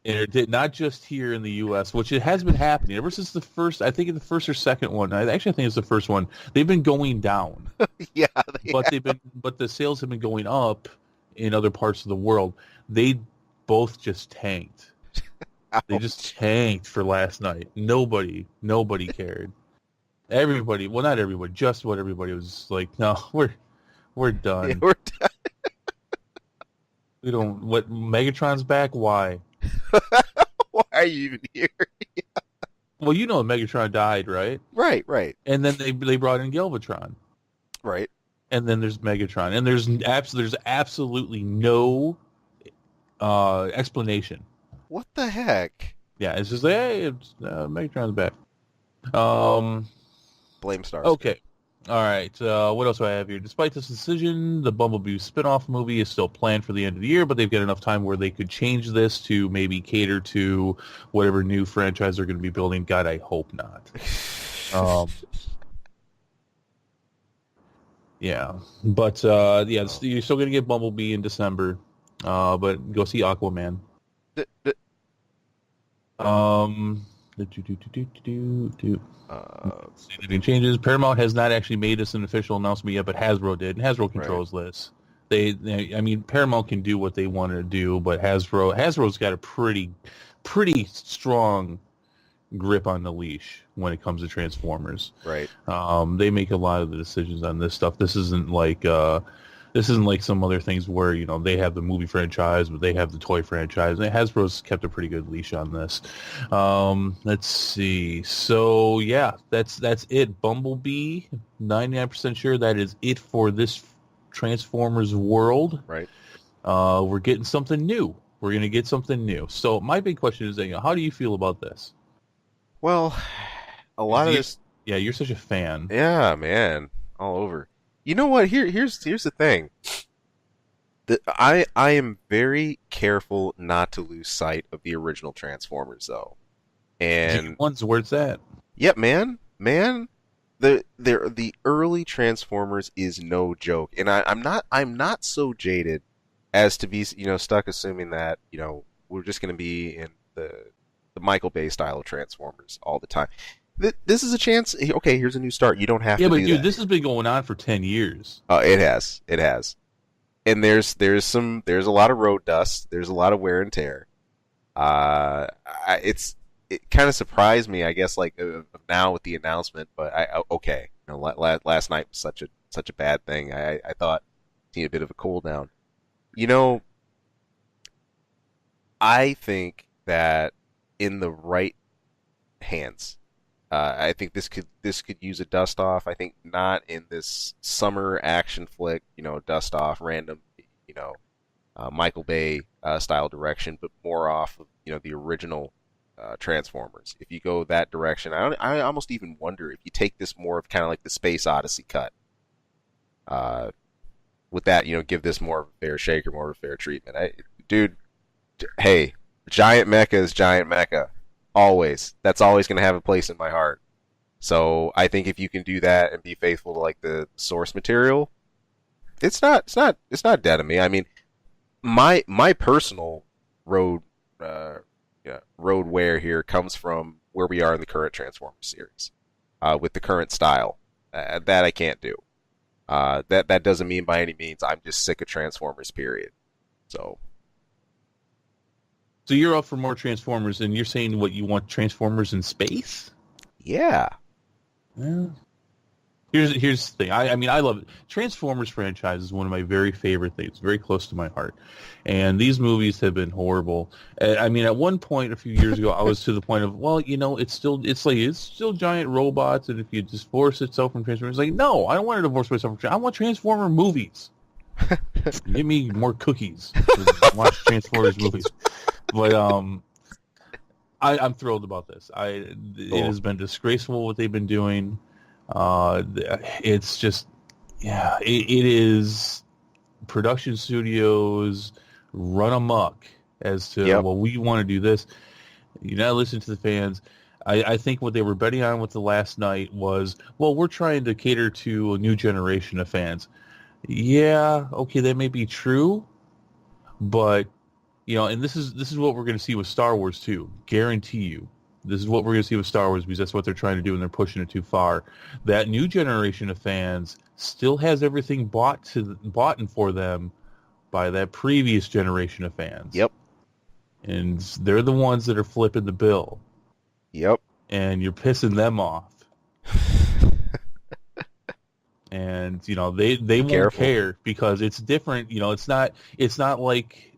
And it did not just here in the U.S., which it has been happening ever since the first. I think in the first or second one. I think it's the first one. They've been going down, Yeah, but the sales have been going up in other parts of the world. They both just tanked. They just tanked for Last Night. Nobody cared. Everybody, well, not everybody, just what everybody was like. No, we're done. Yeah, we're done. We don't. What Megatron's back? Why? are you even here? Well, you know Megatron died, right? Right, right, And then they brought in Galvatron. right. And then there's Megatron. And there's absolutely no explanation. What the heck? Yeah, it's just like, hey, Megatron's back. Um, Blame Starscream. okay. All right. What else do I have here? Despite this decision, the Bumblebee spinoff movie is still planned for the end of the year, but they've got enough time where they could change this to maybe cater to whatever new franchise they're going to be building. God, I hope not. Um, yeah. But, yeah, you're still going to get Bumblebee in December, but go see Aquaman. D- d- Um, Significant changes. Paramount has not actually made this an official announcement yet, but Hasbro did, and Hasbro right. controls this. I mean, Paramount can do what they want to do, but Hasbro's got a pretty strong grip on the leash when it comes to Transformers. Right. They make a lot of the decisions on this stuff. This isn't like some other things where, you know, they have the movie franchise, but they have the toy franchise. And Hasbro's kept a pretty good leash on this. Let's see. So yeah, that's it. Bumblebee, 99% sure that is it for this Transformers world. Right. We're getting something new. We're gonna get something new. So my big question is, how do you feel about this? Well, a lot of this. Yeah, you're such a fan. Yeah, man, all over. You know what? Here's the thing. I am very careful not to lose sight of the original Transformers, though. And G1's where's that? yep, man, the early Transformers is no joke, and I'm not so jaded as to be stuck assuming that we're just going to be in the Michael Bay style of Transformers all the time. This is a chance. Okay, here's a new start. You don't have to. Yeah, but do dude, that. this has been going on for 10 years. It has, and there's a lot of road dust. There's a lot of wear and tear. It kind of surprised me, I guess, like now with the announcement. But okay, last night was such a bad thing. I thought need a bit of a cool down. I think that in the right hands. I think this could use a dust off. I think not in this summer action flick, dust off random, Michael Bay style direction, but more off of the original Transformers. If you go that direction, I almost even wonder if you take this more of kind of like the Space Odyssey cut. With that, give this more of a fair shake or more of a fair treatment. Dude, hey, giant mecha is giant mecha. Always. That's always going to have a place in my heart. So I think if you can do that and be faithful to like the source material, it's not dead to me. I mean, my personal road wear here comes from where we are in the current Transformers series, with the current style. That I can't do. That doesn't mean by any means I'm just sick of Transformers. Period. So you're up for more Transformers, and you're saying what you want Transformers in space? yeah. Well, here's the thing. I mean, I love it. Transformers franchise is one of my very favorite things, very close to my heart. And these movies have been horrible. I mean, at one point a few years ago, I was to the point of, well, it's still giant robots, and if you divorce itself from Transformers, like, no, I don't want to divorce myself from I want Transformer movies. Give me more cookies. Watch Transformers movies. But I'm thrilled about this. It has been disgraceful what they've been doing. It's just, yeah, it is production studios run amok as to, well, we want to do this. You know, listen to the fans. I think what they were betting on with the last night was, well, we're trying to cater to a new generation of fans. Yeah, okay, that may be true, but and this is what we're going to see with Star Wars too. Guarantee you, this is what we're going to see with Star Wars because that's what they're trying to do, and they're pushing it too far. That new generation of fans still has everything bought in for them by that previous generation of fans. Yep. And they're the ones that are flipping the bill. Yep. And you're pissing them off. And they won't care because it's different. It's not like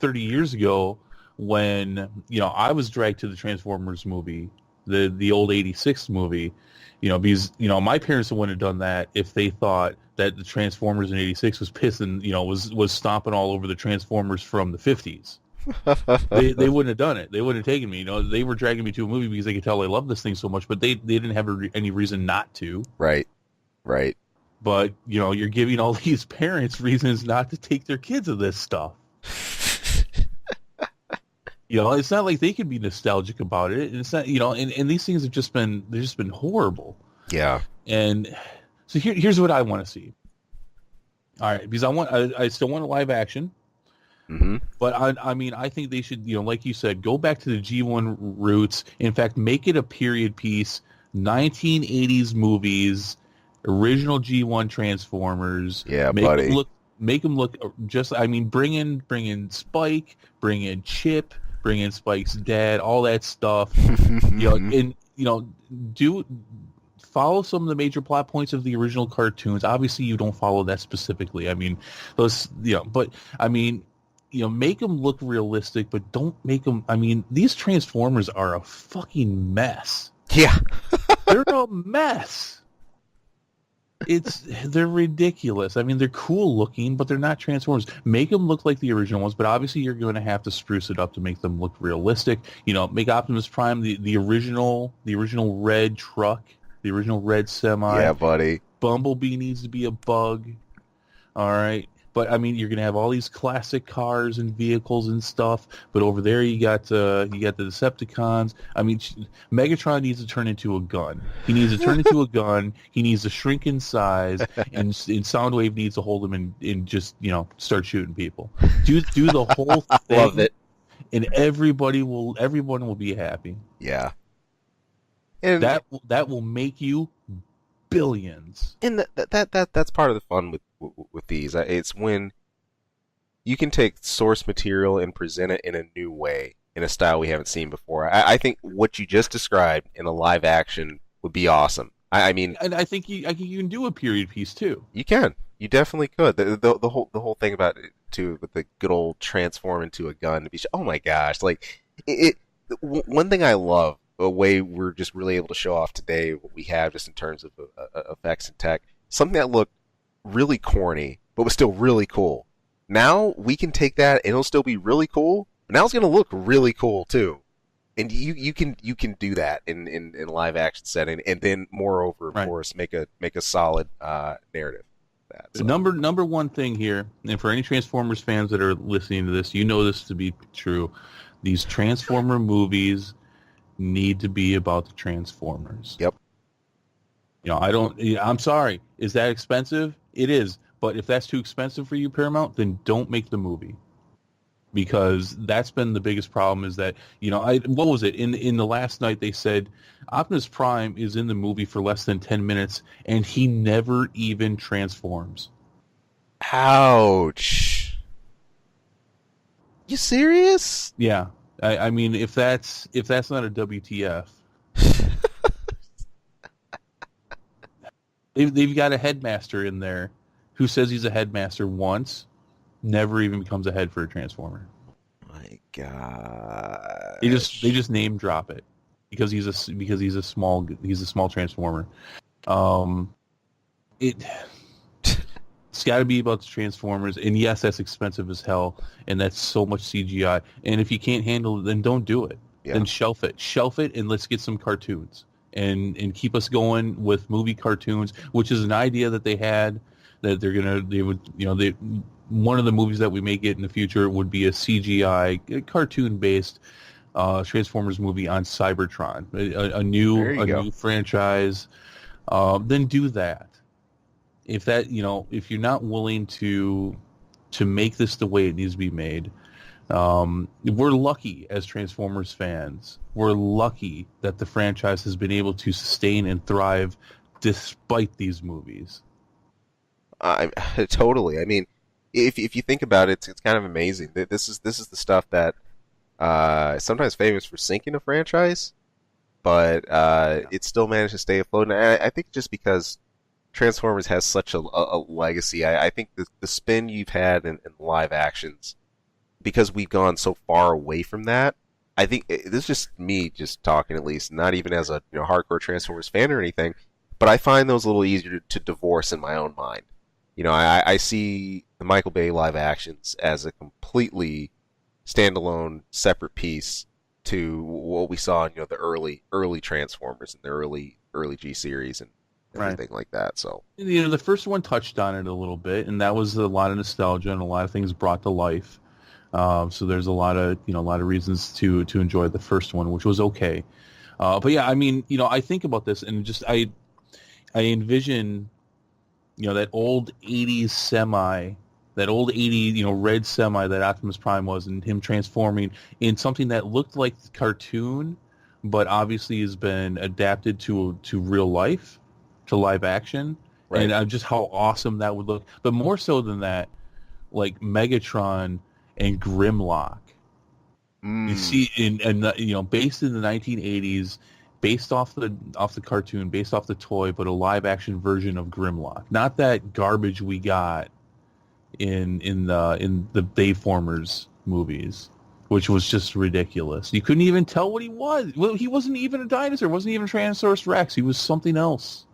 30 years ago when I was dragged to the Transformers movie, the old '86 movie, because my parents wouldn't have done that if they thought that the Transformers in '86 was pissing, was stomping all over the Transformers from the '50s. They wouldn't have done it. They wouldn't have taken me. They were dragging me to a movie because they could tell I loved this thing so much, but they didn't have any reason not to. Right. Right. But you're giving all these parents reasons not to take their kids to this stuff. It's not like they can be nostalgic about it. And it's not, and these things have they've just been horrible. Yeah. And so here's what I want to see. All right, because I still want a live action. Mm-hmm. But I think they should, like you said, go back to the G1 roots. In fact, make it a period piece, 1980s movies, original G1 Transformers. Yeah, buddy. Make them look just. Bring in Spike, bring in Chip, bring in Spike's dad, all that stuff. Do follow some of the major plot points of the original cartoons. Obviously, you don't follow that specifically. Make them look realistic, but don't make them. These Transformers are a fucking mess. Yeah, they're a mess. They're ridiculous. They're cool looking, but they're not Transformers. Make them look like the original ones, but obviously you're going to have to spruce it up to make them look realistic. Make Optimus Prime the original red truck, the original red semi. Yeah, buddy. Bumblebee needs to be a bug. All right. But you're gonna have all these classic cars and vehicles and stuff. But over there, you got the Decepticons. Megatron needs to turn into a gun. He needs to turn into a gun. He needs to shrink in size, and Soundwave needs to hold him and just start shooting people. Do the whole thing. Love it. And everyone will be happy. Yeah. And that will make you billions. And that's part of the fun with these. It's when you can take source material and present it in a new way, in a style we haven't seen before. I think what you just described in a live action would be awesome. And I think you can do a period piece too. You can. You definitely could. The whole thing about it too, with the good old transform into a gun. Oh my gosh! Like one thing I love, a way we're just really able to show off today what we have just in terms of effects and tech, something that looked really corny but was still really cool. Now we can take that and it'll still be really cool, but now it's going to look really cool too. And you can do that in live action setting, and then moreover, of course, make a solid narrative. The number one thing here, and for any Transformers fans that are listening to this, this to be true. These Transformer movies need to be about the Transformers. Yep. I'm sorry. Is that expensive? It is. But if that's too expensive for you, Paramount, then don't make the movie. Because that's been the biggest problem is that, what was it? In the last night they said Optimus Prime is in the movie for less than 10 minutes and he never even transforms. Ouch. You serious? Yeah. If that's not a WTF. They've got a headmaster in there who says he's a headmaster once, never even becomes a head for a Transformer. My God. They just name drop it because he's a small Transformer. It's got to be about the Transformers, and yes, that's expensive as hell, and that's so much CGI. And if you can't handle it, then don't do it. Yeah. Then shelf it, and let's get some cartoons and keep us going with movie cartoons, which is an idea that they had that one of the movies that we may get in the future would be a CGI cartoon based Transformers movie on Cybertron, a new franchise. Then do that. If you're not willing to make this the way it needs to be made, we're lucky as Transformers fans. We're lucky that the franchise has been able to sustain and thrive despite these movies. Totally. If you think about it, it's kind of amazing. This is the stuff that sometimes famous for sinking a franchise, but it still managed to stay afloat. And I think just because Transformers has such a legacy, I think the spin you've had in live actions because we've gone so far away from that, I think this is just me just talking, at least, not even as a hardcore Transformers fan or anything, but I find those a little easier to divorce in my own mind. I see the Michael Bay live actions as a completely standalone, separate piece to what we saw in the early Transformers and the early G series and Right. everything like that. So The first one touched on it a little bit, and that was a lot of nostalgia and a lot of things brought to life. So there's a lot of reasons to enjoy the first one, which was okay. But yeah, I mean, I think about this and just I envision, that old '80s semi, that old '80s red semi that Optimus Prime was, and him transforming in something that looked like the cartoon, but obviously has been adapted to real life, to live action, right. and just how awesome that would look. But more so than that, like Megatron and Grimlock. You see, based in the 1980s, based off the cartoon, based off the toy, but a live action version of Grimlock. Not that garbage we got in the Bayformers movies, which was just ridiculous. You couldn't even tell what he was. Well, he wasn't even a dinosaur. Wasn't even Tyrannosaurus Rex. He was something else.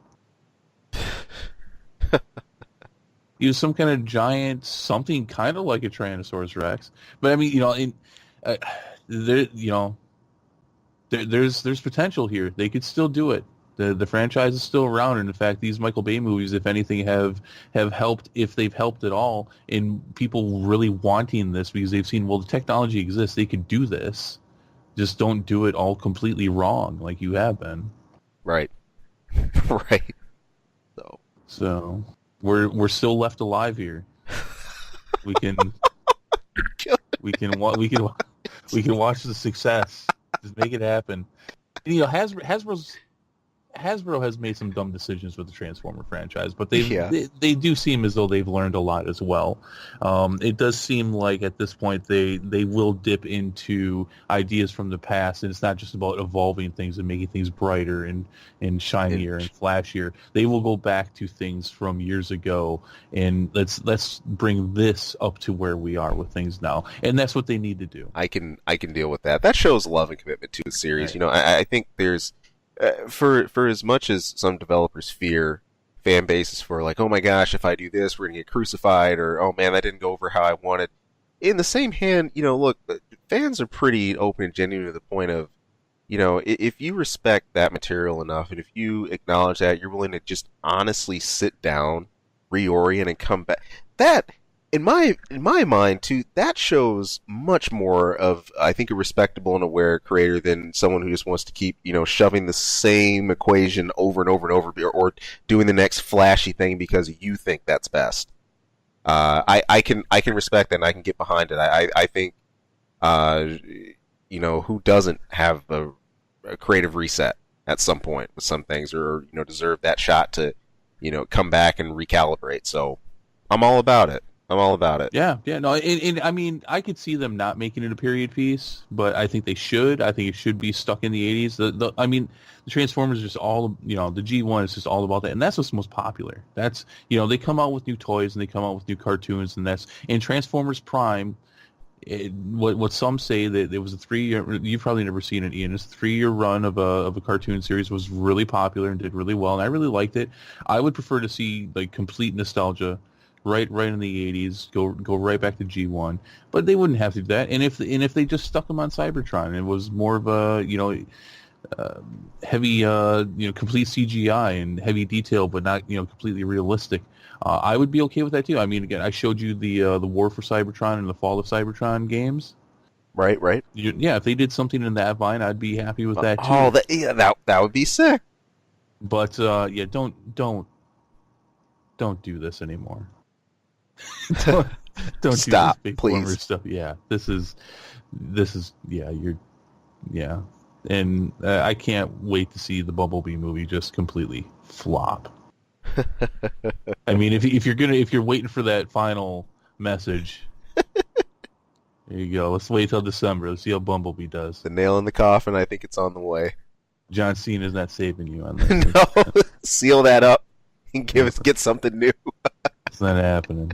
He was some kind of giant, something kind of like a Tyrannosaurus Rex. But I mean, there, there's potential here. They could still do it. The franchise is still around, and in fact, these Michael Bay movies, if anything, have helped, if they've helped at all, in people really wanting this because they've seen, well, the technology exists. They could do this. Just don't do it all completely wrong like you have been. Right. Right. So we're still left alive here. We can watch the success. Just make it happen. And, Hasbro has made some dumb decisions with the Transformer franchise, but they do seem as though they've learned a lot as well. It does seem like at this point they will dip into ideas from the past, and it's not just about evolving things and making things brighter and shinier and flashier. They will go back to things from years ago, and let's bring this up to where we are with things now, and that's what they need to do. I can deal with that. That shows love and commitment to the series. Right. I think there's for as much as some developers fear fan bases for like, oh my gosh, if I do this, we're gonna get crucified, or oh man, that didn't go over how I wanted. In the same hand, look, fans are pretty open and genuine to the point of, if you respect that material enough, and if you acknowledge that, you're willing to just honestly sit down, reorient, and come back. That, in my mind, too, that shows much more of, I think, a respectable and aware creator than someone who just wants to keep, shoving the same equation over and over and over, or doing the next flashy thing because you think that's best. I can respect that, and I can get behind it. I think, who doesn't have a creative reset at some point with some things, or deserve that shot to, come back and recalibrate. So I'm all about it. Yeah, no, and I mean, I could see them not making it a period piece, but I think they should. I think it should be stuck in the 80s. I mean, the Transformers is just all, the G1 is just all about that, and that's what's most popular. That's, they come out with new toys and they come out with new cartoons, and in Transformers Prime, what some say that it was a 3-year. You've probably never seen it, Ian. It's a 3-year run of a cartoon series, was really popular and did really well, and I really liked it. I would prefer to see like complete nostalgia. Right in the 80s, go right back to G1, but they wouldn't have to do that. And if they just stuck them on Cybertron, it was more of a heavy complete CGI and heavy detail, but not completely realistic. I would be okay with that too. I mean, again, I showed you the War for Cybertron and the Fall of Cybertron games. Right. Yeah, if they did something in that line, I'd be happy with that too. Oh, that would be sick. But don't do this anymore. don't stop, do this please. Stuff. Yeah, this is and I can't wait to see the Bumblebee movie just completely flop. I mean, if you're waiting for that final message, there you go. Let's wait till December. Let's see how Bumblebee does. The nail in the coffin. I think it's on the way. John Cena's not saving you on this. No, seal that up and get something new. It's not happening.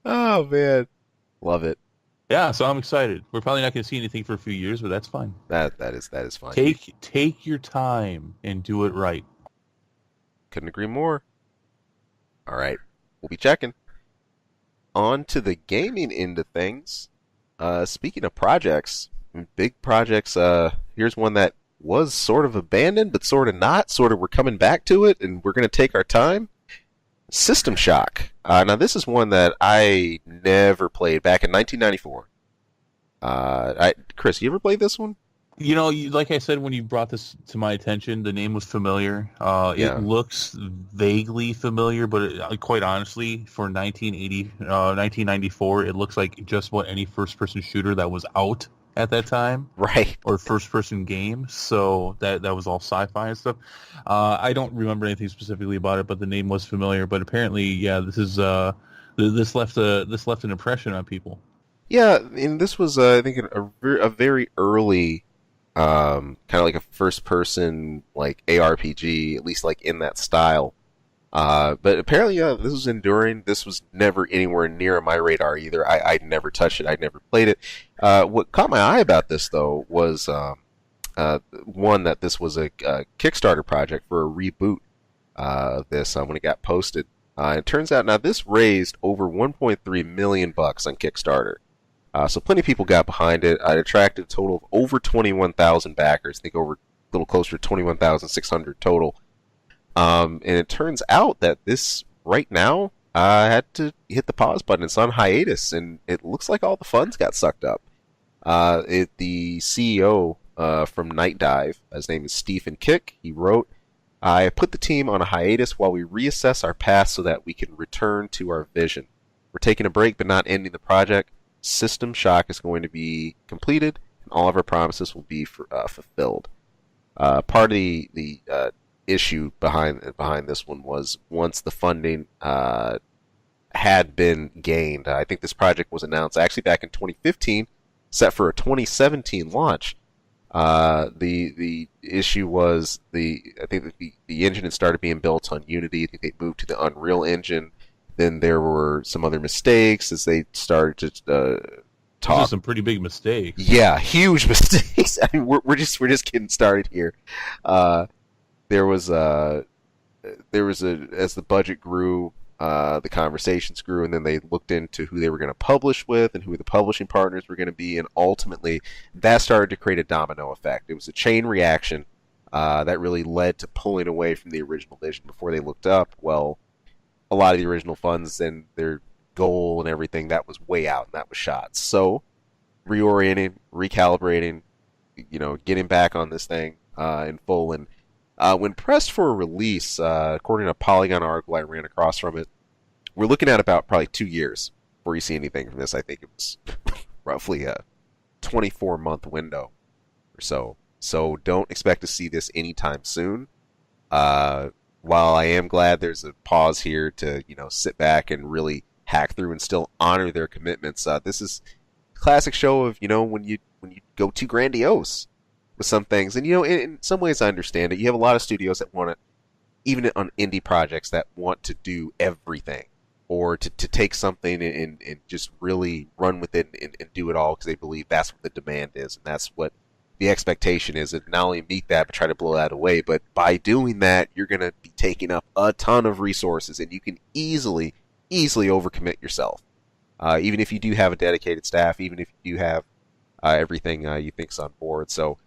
Oh man, love it. Yeah, so I'm excited. We're probably not going to see anything for a few years, but that's fine. That is fine. Take your time and do it right. Couldn't agree more. All right, we'll be checking. On to the gaming end of things. Speaking of projects, big projects. Here's one that was sort of abandoned, but sort of not. Sort of, we're coming back to it, and we're going to take our time. System Shock. Now, this is one that I never played back in 1994. Chris, you ever played this one? You know, like I said, when you brought this to my attention, the name was familiar. It Yeah. looks vaguely familiar, but quite honestly, for 1994, it looks like just about any first-person shooter that was out at that time, Right. or first-person game. So that was all sci-fi and stuff. I don't remember anything specifically about it, but the name was familiar. But apparently, yeah, this left an impression on people. Yeah, and this was, I think, a very early, kind of like a first-person like ARPG, at least like in that style. But apparently, yeah, this was enduring. This was never anywhere near my radar either. I'd never touched it. I'd never played it. What caught my eye about this, though, was one that this was a Kickstarter project for a reboot of this when it got posted. It turns out now this raised over 1.3 million bucks on Kickstarter. So plenty of people got behind it. It attracted a total of over 21,000 backers. I think over a little closer to 21,600 total. And it turns out that this right now had to hit the pause button. It's on hiatus, and it looks like all the funds got sucked up. The CEO from Night Dive, his name is Stephen Kick, he wrote, I put the team on a hiatus while we reassess our path so that we can return to our vision. We're taking a break but not ending the project. System Shock is going to be completed, and all of our promises will be fulfilled. Part of the issue behind this one was once the funding had been gained. I think this project was announced actually back in 2015, set for a 2017 launch. The issue was I think that the engine had started being built on Unity. I think they moved to the Unreal Engine. Then there were some other mistakes as they started to Those are talk. some pretty big mistakes. Yeah, huge mistakes. I mean, we're just getting started here. Uh, there was a as the budget grew, the conversations grew, and then they looked into who they were going to publish with and who the publishing partners were going to be, and ultimately that started to create a domino effect. It was a chain reaction that really led to pulling away from the original vision. Before they looked up, well, a lot of the original funds and their goal and everything that was way out and that was shot. So reorienting, recalibrating, getting back on this thing in full. And when pressed for a release, according to a Polygon article I ran across from it, we're looking at about probably 2 years before you see anything from this. I think it was roughly a 24-month window or so. So don't expect to see this anytime soon. Uh, while I am glad there's a pause here to sit back and really hack through and still honor their commitments, this is a classic show of when you go too grandiose with some things. And in some ways I understand it. You have a lot of studios that want to, even on indie projects, that want to do everything, or to take something and just really run with it and do it all because they believe that's what the demand is and that's what the expectation is. And not only meet that but try to blow that away. But by doing that, you're going to be taking up a ton of resources, and you can easily overcommit yourself. Even if you do have a dedicated staff, even if you do have everything you think's on board. So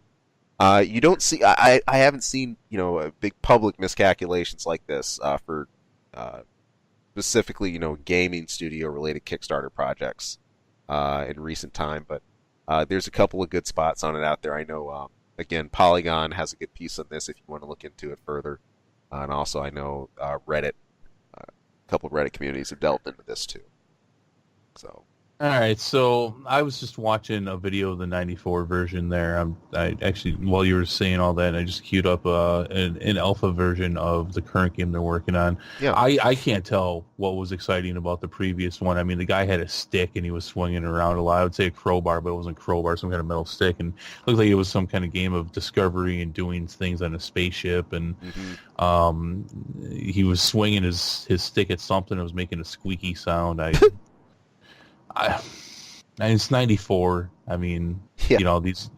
you don't see. I haven't seen big public miscalculations like this for specifically gaming studio related Kickstarter projects in recent time. But there's a couple of good spots on it out there. I know again Polygon has a good piece on this if you want to look into it further, and also I know Reddit. A couple of Reddit communities have delved into this too. So All right, so I was just watching a video of the '94 version there. I actually, while you were saying all that, I just queued up an alpha version of the current game they're working on. yeah, I can't tell what was exciting about the previous one. I mean, the guy had a stick and he was swinging around a lot. I would say a crowbar, but it wasn't a crowbar, some kind of metal stick. And it looked like it was some kind of game of discovery and doing things on a spaceship. And hmm he was swinging his stick at something. It was making a squeaky sound. I And it's 94. I mean, Yeah, these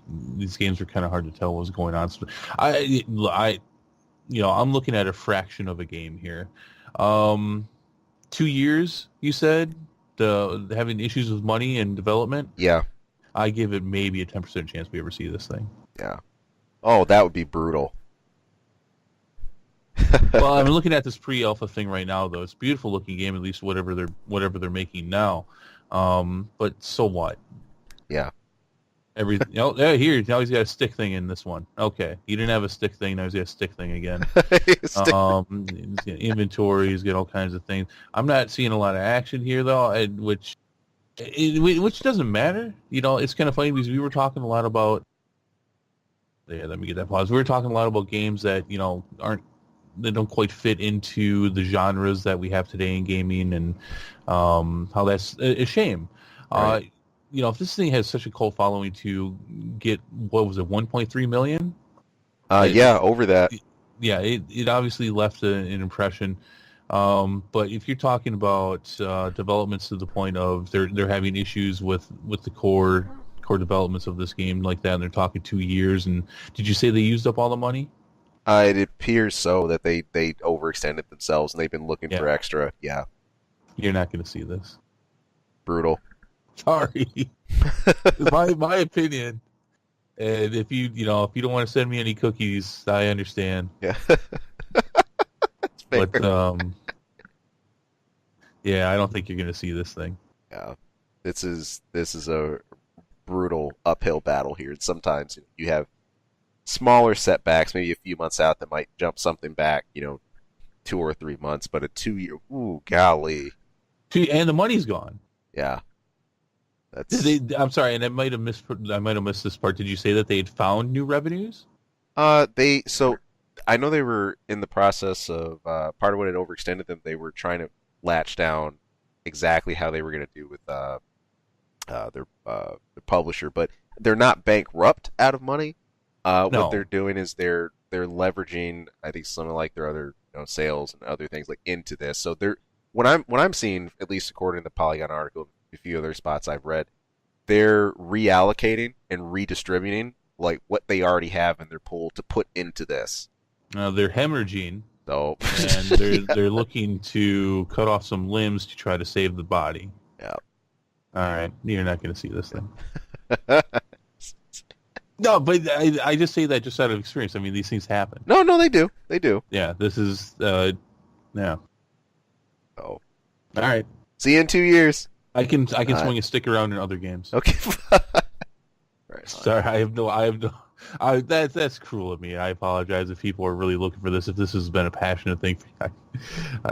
games are kind of hard to tell what was going on. So I, I'm looking at a fraction of a game here. Um, 2 years, you said, having issues with money and development. yeah, I give it maybe a 10% chance we ever see this thing. yeah. Oh, that would be brutal. Well, I'm looking at this pre-alpha thing right now, though. It's a beautiful looking game, at least whatever they're making now. But so what? Yeah. Yeah, here now he's got a stick thing in this one. Okay, he didn't have a stick thing. Now he's got a stick thing again. He's got inventory. He's got all kinds of things. I'm not seeing a lot of action here though, which doesn't matter. It's kind of funny because we were talking a lot about. Yeah, let me get that pause. We were talking a lot about games that they don't quite fit into the genres that we have today in gaming, and how that's a shame. Right. If this thing has such a cult following to get, what was it, 1.3 million? Yeah, over that. Yeah, it obviously left an impression. But if you're talking about developments to the point of they're having issues with the core developments of this game like that, and they're talking 2 years. And did you say they used up all the money? It appears so that they overextended themselves and they've been looking for Yeah, extra. Yeah, you're not going to see this. brutal. Sorry, my opinion. And if you don't want to send me any cookies, I understand. Yeah, that's fair. But yeah, I don't think you're going to see this thing. Yeah, this is a brutal uphill battle here. And sometimes you have smaller setbacks, maybe a few months out that might jump something back, 2 or 3 months, but a 2 year, ooh, golly. And the money's gone. Yeah. That's I'm sorry, and I might have missed this part. Did you say that they had found new revenues? so I know they were in the process of part of what had overextended them, they were trying to latch down exactly how they were going to do with their publisher, but they're not bankrupt out of money. What No. they're doing is they're leveraging, I think, some of like their other sales and other things like into this. So they're what I'm seeing, at least according to the Polygon article, a few other spots I've read, they're reallocating and redistributing like what they already have in their pool to put into this. They're hemorrhaging, So and they're looking to cut off some limbs to try to save the body. yeah. All right, you're not going to see this thing. No, but I just say that just out of experience. I mean, these things happen. No, no, they do. They do. Yeah, this is yeah. Oh. All right, See you in 2 years. I can swing a stick around in other games. Okay. Right. Sorry, I have no. That's cruel of me. I apologize if people are really looking for this. If this has been a passionate thing for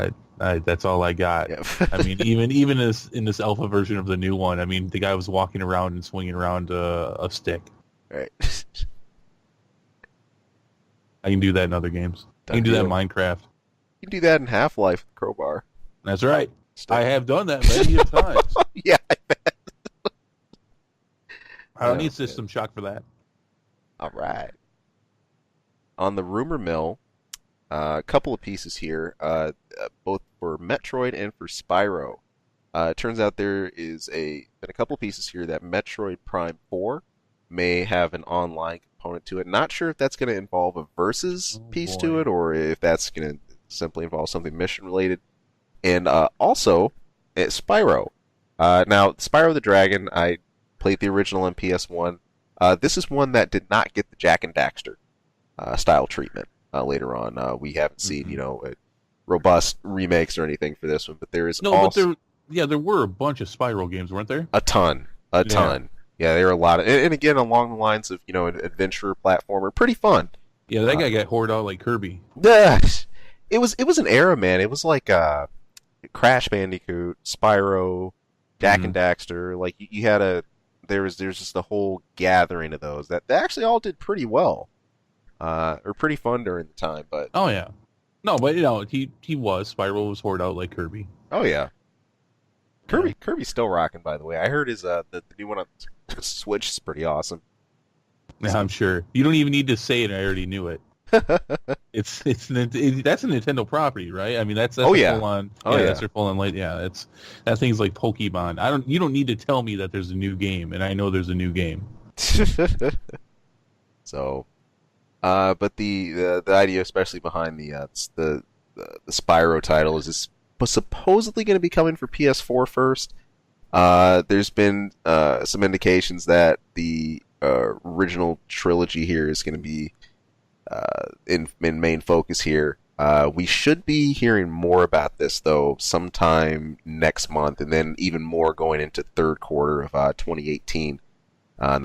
you, that's all I got. Yeah. I mean, even in this alpha version of the new one, I mean, the guy was walking around and swinging around a stick. Right. I can do that in other games. I can do that in Minecraft. You can do that in Half-Life with crowbar. That's right. Stick. I have done that many a times. Yeah, I bet. I don't Oh, need system shock for that. All right. On the rumor mill, a couple of pieces here, both for Metroid and for Spyro. It turns out there is been a couple of pieces here that Metroid Prime 4 may have an online component to it. Not sure if that's going to involve a versus piece to boy. it, or if that's going to simply involve something mission related. And also, Spyro. Now, Spyro the Dragon, I played the original on PS1. This is one that did not get the Jack and Daxter style treatment later on. We haven't seen, robust remakes or anything for this one, but there is No, also but there were a bunch of Spyro games, weren't there? a ton. Yeah, there are a lot of, and again, along the lines of, an adventure platformer, pretty fun. Yeah, that guy got hoarded out like Kirby. Yeah, it was an era, man. It was like Crash Bandicoot, Spyro, Jack and Daxter. Like you had there's just a whole gathering of those that they actually all did pretty well, or pretty fun during the time. But Oh yeah, no, but Spyro was hoarded out like Kirby. oh yeah, Kirby's still rocking. By the way, I heard his the new one on Switch is pretty awesome. Yeah, I'm sure. You don't even need to say it. I already knew it. That's a Nintendo property, right? I mean, that's Oh a yeah, full on, oh yeah, yeah. that's their full on light. Yeah, it's that thing's like Pokemon. You don't need to tell me that there's a new game, and I know there's a new game. So, but the idea, especially behind the Spyro title, is this was supposedly going to be coming for PS4 first. There's been some indications that the original trilogy here is going to be in main focus here. We should be hearing more about this though sometime next month, and then even more going into third quarter of 2018.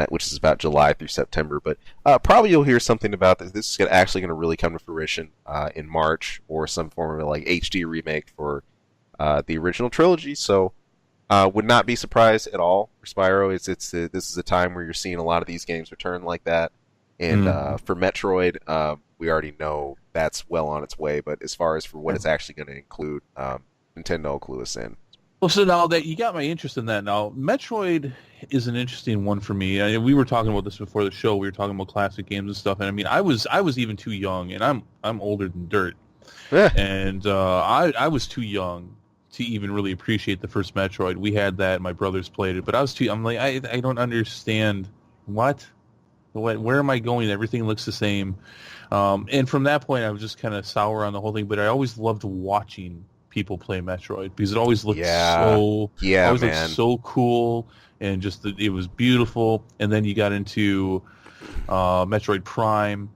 Which is about July through September, but probably you'll hear something about this. This is actually going to really come to fruition in March, or some form of like HD remake for the original trilogy. So would not be surprised at all for Spyro. This is a time where you're seeing a lot of these games return like that. And Mm. for Metroid, we already know that's well on its way. But as far as for what it's actually going to include, Nintendo will clue us in. Well, so now that you got my interest in that, now Metroid is an interesting one for me. We were talking about this before the show. We were talking about classic games and stuff, and I mean, I was even too young, and I'm older than dirt, Eh, and I was too young to even really appreciate the first Metroid. We had that, my brothers played it, but I was too. I'm like, I don't understand what, where am I going? Everything looks the same. And from that point, I was just kind of sour on the whole thing. But I always loved watching people play Metroid because it yeah, yeah, always looked man. so cool, and just it was beautiful. And then you got into Metroid Prime,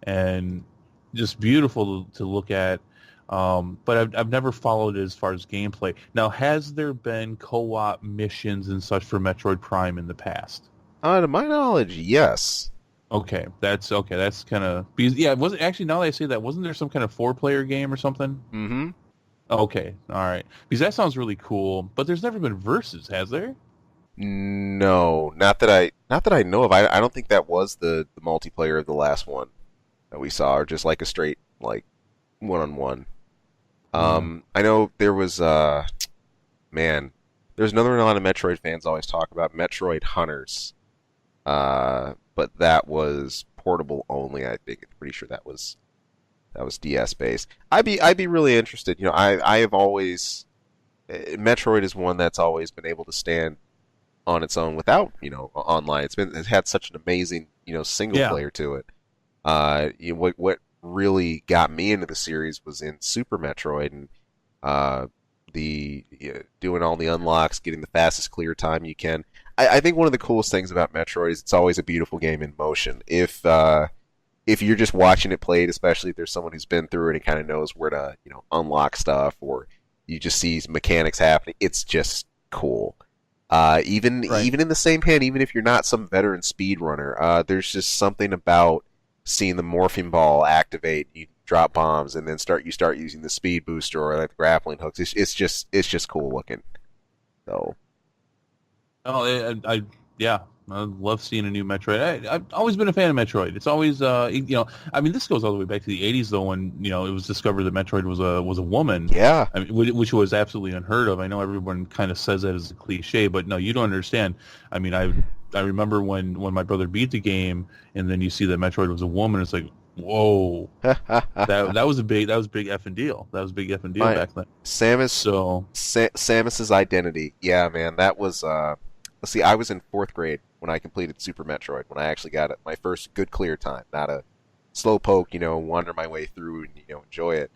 and just beautiful to look at. But I've never followed it as far as gameplay. Now, has there been co-op missions and such for Metroid Prime in the past? To my knowledge, yes. Okay, that's okay. That's kind of because yeah. It wasn't actually now that I say that, wasn't there some kind of four-player game or something? Mm-hmm. Okay, all right. Because that sounds really cool. But there's never been versus, has there? No, not that I know of. I don't think that was the multiplayer of the last one that we saw, or just like a straight like one on one. Hmm. I know there was man, there's another one a lot of Metroid fans always talk about, Metroid Hunters. But that was portable only. I think I'm pretty sure that was DS based. I'd be really interested. You know, I have always Metroid is one that's always been able to stand on its own without online. It's had such an amazing single Yeah. player to it. What really got me into the series was in Super Metroid, and uh, doing all the unlocks, getting the fastest clear time you can. I think one of the coolest things about Metroid is it's always a beautiful game in motion. If you're just watching it played, especially if there's someone who's been through it and kind of knows where to unlock stuff, or you just see mechanics happening, it's just cool. Right. Even in the same hand, even if you're not some veteran speedrunner, there's just something about seeing the morphing ball activate. You drop bombs and then you start using the speed booster or like the grappling hooks. It's just cool looking. So Oh, yeah, I love seeing a new Metroid. I've always been a fan of Metroid. It's always, I mean, this goes all the way back to the '80s, though, when it was discovered that Metroid was a woman. yeah, I mean, which was absolutely unheard of. I know everyone kind of says that as a cliche, but no, you don't understand. I mean, I remember when my brother beat the game, and then you see that Metroid was a woman. It's like, whoa, that was a big effing deal. That was a big effing deal my back then. Samus So Samus's identity. Yeah, man, that was. Let's see, I was in fourth grade when I completed Super Metroid. When I actually got it, my first good clear time, not a slow poke. Wander my way through and enjoy it.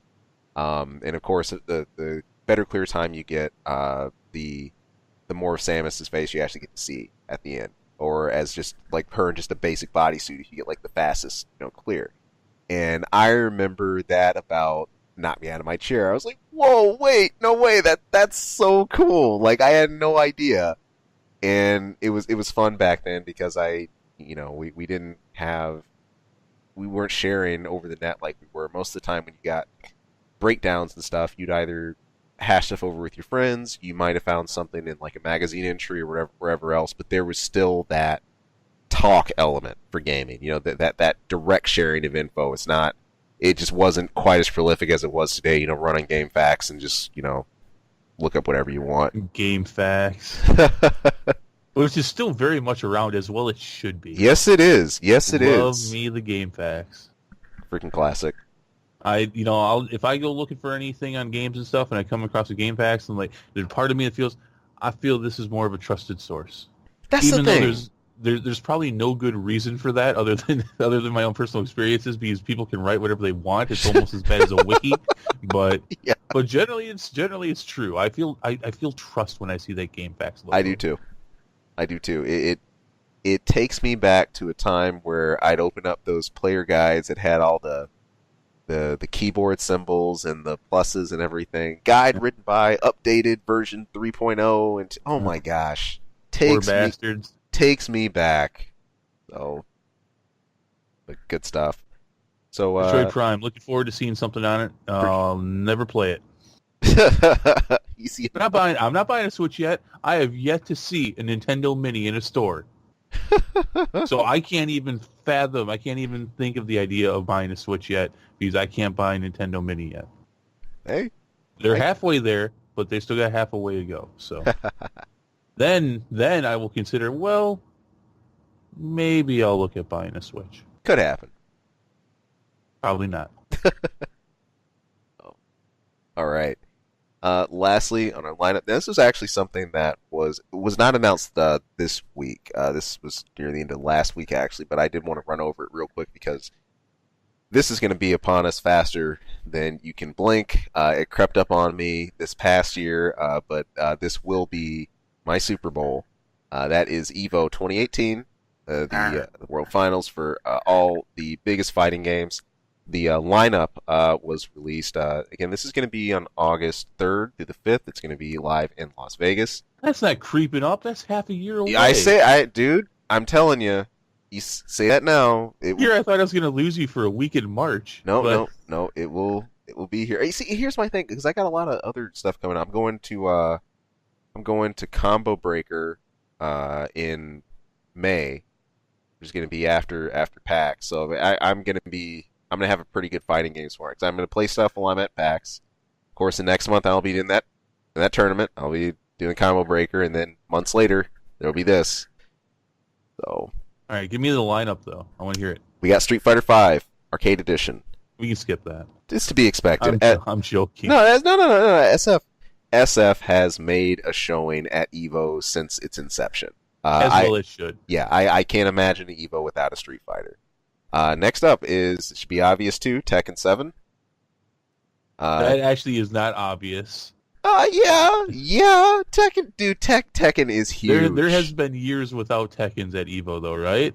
And of course, the better clear time you get, the more of Samus's face you actually get to see at the end, or as just like her in just a basic bodysuit, you get like the fastest clear. And I remember that about knocked me out of my chair. I was like, "Whoa, wait, no way! That's so cool!" Like I had no idea, and it was fun back then because we didn't have we weren't sharing over the net like we were most of the time when you got breakdowns and stuff. You'd either hash stuff over with your friends, you might have found something in like a magazine entry or wherever else, but there was still that talk element for gaming. That direct sharing of info. It just wasn't quite as prolific as it was today. Running game facts and just look up whatever you want. game facts, which is still very much around as well. It should be. Yes, it is. Yes, it Love is. me the game facts. Freaking classic. If I go looking for anything on games and stuff, and I come across a game packs, and like, there's part of me that I feel this is more of a trusted source, That's the even though thing. there's probably no good reason for that other than my own personal experiences, because people can write whatever they want. It's almost as bad as a wiki, but Yeah, generally it's true. I feel trust when I see that game packs I do logo. too. I do too. It takes me back to a time where I'd open up those player guides that had all the keyboard symbols and the pluses and everything. Guide written by updated version 3.0 and oh my gosh, Poor takes me bastards. takes me back. So, but good stuff. So, Metroid Prime. Looking forward to seeing something on it. for, I'll never play it. you see, I'm not buying a Switch yet. I have yet to see a Nintendo Mini in a store. So I can't even fathom. I can't even think of the idea of buying a Switch yet because I can't buy a Nintendo Mini yet. hey, They're I, halfway there, but they still got half a way to go. So then I will consider. Well, maybe I'll look at buying a Switch. could happen. Probably not. Oh, all right. Lastly, on our lineup, this was actually something that was not announced this week. This was near the end of last week, actually, but I did want to run over it real quick because this is going to be upon us faster than you can blink. It crept up on me this past year, but this will be my Super Bowl. That is EVO 2018, the World Finals for all the biggest fighting games. The lineup was released. Again, this is going to be on August 3rd through the 5th. It's going to be live in Las Vegas. That's not creeping up. That's half a year away. Yeah, dude, I'm telling you, say that now. Here, I thought I was going to lose you for a week in March. No, but... no, it will be here. You see, here's my thing because I got a lot of other stuff coming up. I'm going to Combo Breaker in May, which is going to be after PAX. So I'm gonna have a pretty good fighting games for it because I'm gonna play stuff while I'm at PAX. Of course, the next month I'll be in that tournament. I'll be doing Combo Breaker, and then months later there'll be this. So, All right, give me the lineup though. I want to hear it. we got Street Fighter V Arcade Edition. We can skip that. It's to be expected. I'm joking. No. SF has made a showing at Evo since its inception. As well it should. Yeah, I can't imagine an Evo without a Street Fighter. Next up it should be obvious too, Tekken 7. That actually is not obvious. Yeah. Tekken is huge. There has been years without Tekkens at Evo though, right?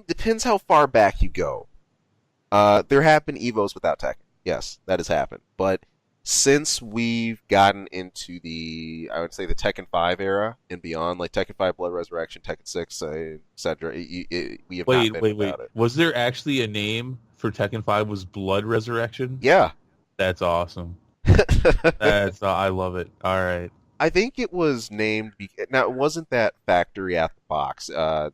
Depends how far back you go. There have been Evos without Tekken. Yes, that has happened. But since we've gotten into I would say the Tekken 5 era and beyond, like Tekken 5 Blood Resurrection, Tekken 6, etc., we have not been without it. Was there actually a name for Tekken 5 was Blood Resurrection? Yeah. That's awesome. I love it. All right. I think it was named. Now it wasn't that factory at the box. There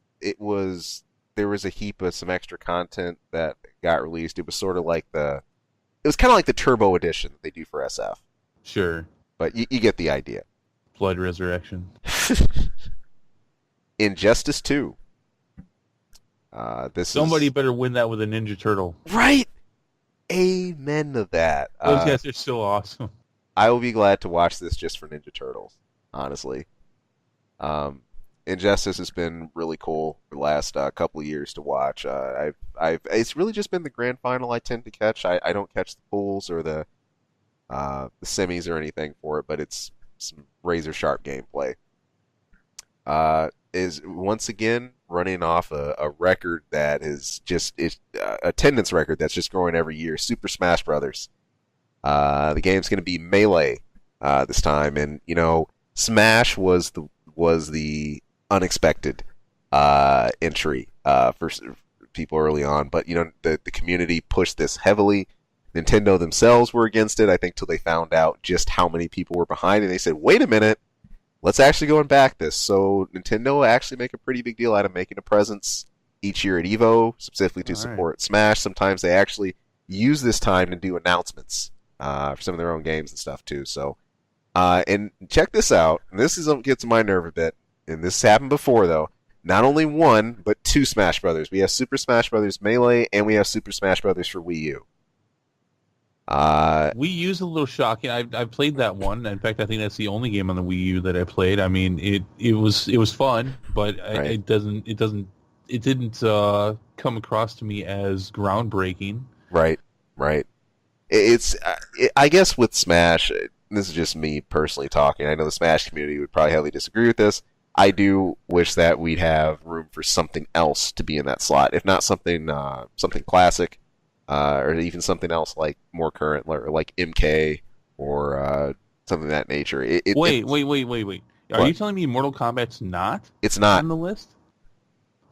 was a heap of some extra content that got released. It was sort of like it was kind of like the Turbo Edition that they do for SF. Sure. But you get the idea. Blood Resurrection. Injustice 2. Somebody better win that with a Ninja Turtle. Right. Amen to that. Those guys are so awesome. I will be glad to watch this just for Ninja Turtles, honestly. Injustice has been really cool for the last couple of years to watch. It's really just been the grand final I tend to catch. I don't catch the pools or the semis or anything for it, but it's some razor sharp gameplay. Is once again running off a record that is just attendance record that's just growing every year. Super Smash Brothers. The game's going to be Melee this time, and Smash was the unexpected entry for people early on, but the community pushed this heavily. Nintendo themselves were against it, I think, till they found out just how many people were behind, and they said, "Wait a minute, let's actually go and back this." So Nintendo actually make a pretty big deal out of making a presence each year at Evo, specifically to support Smash. Sometimes they actually use this time to do announcements for some of their own games and stuff too. So, and check this out. And this gets my nerve a bit. And this happened before though. not only one, but two Smash Brothers. We have Super Smash Brothers Melee, and we have Super Smash Brothers for Wii U. Wii U's a little shocking. I've played that one. In fact, I think that's the only game on the Wii U that I played. I mean, it was fun, but Right, it didn't come across to me as groundbreaking. right, right. I guess with Smash, this is just me personally talking. I know the Smash community would probably heavily disagree with this. I do wish that we'd have room for something else to be in that slot, if not something classic, or even something else like more current, like MK or something of that nature. Wait. Are What? you telling me Mortal Kombat's not It's not, on the list?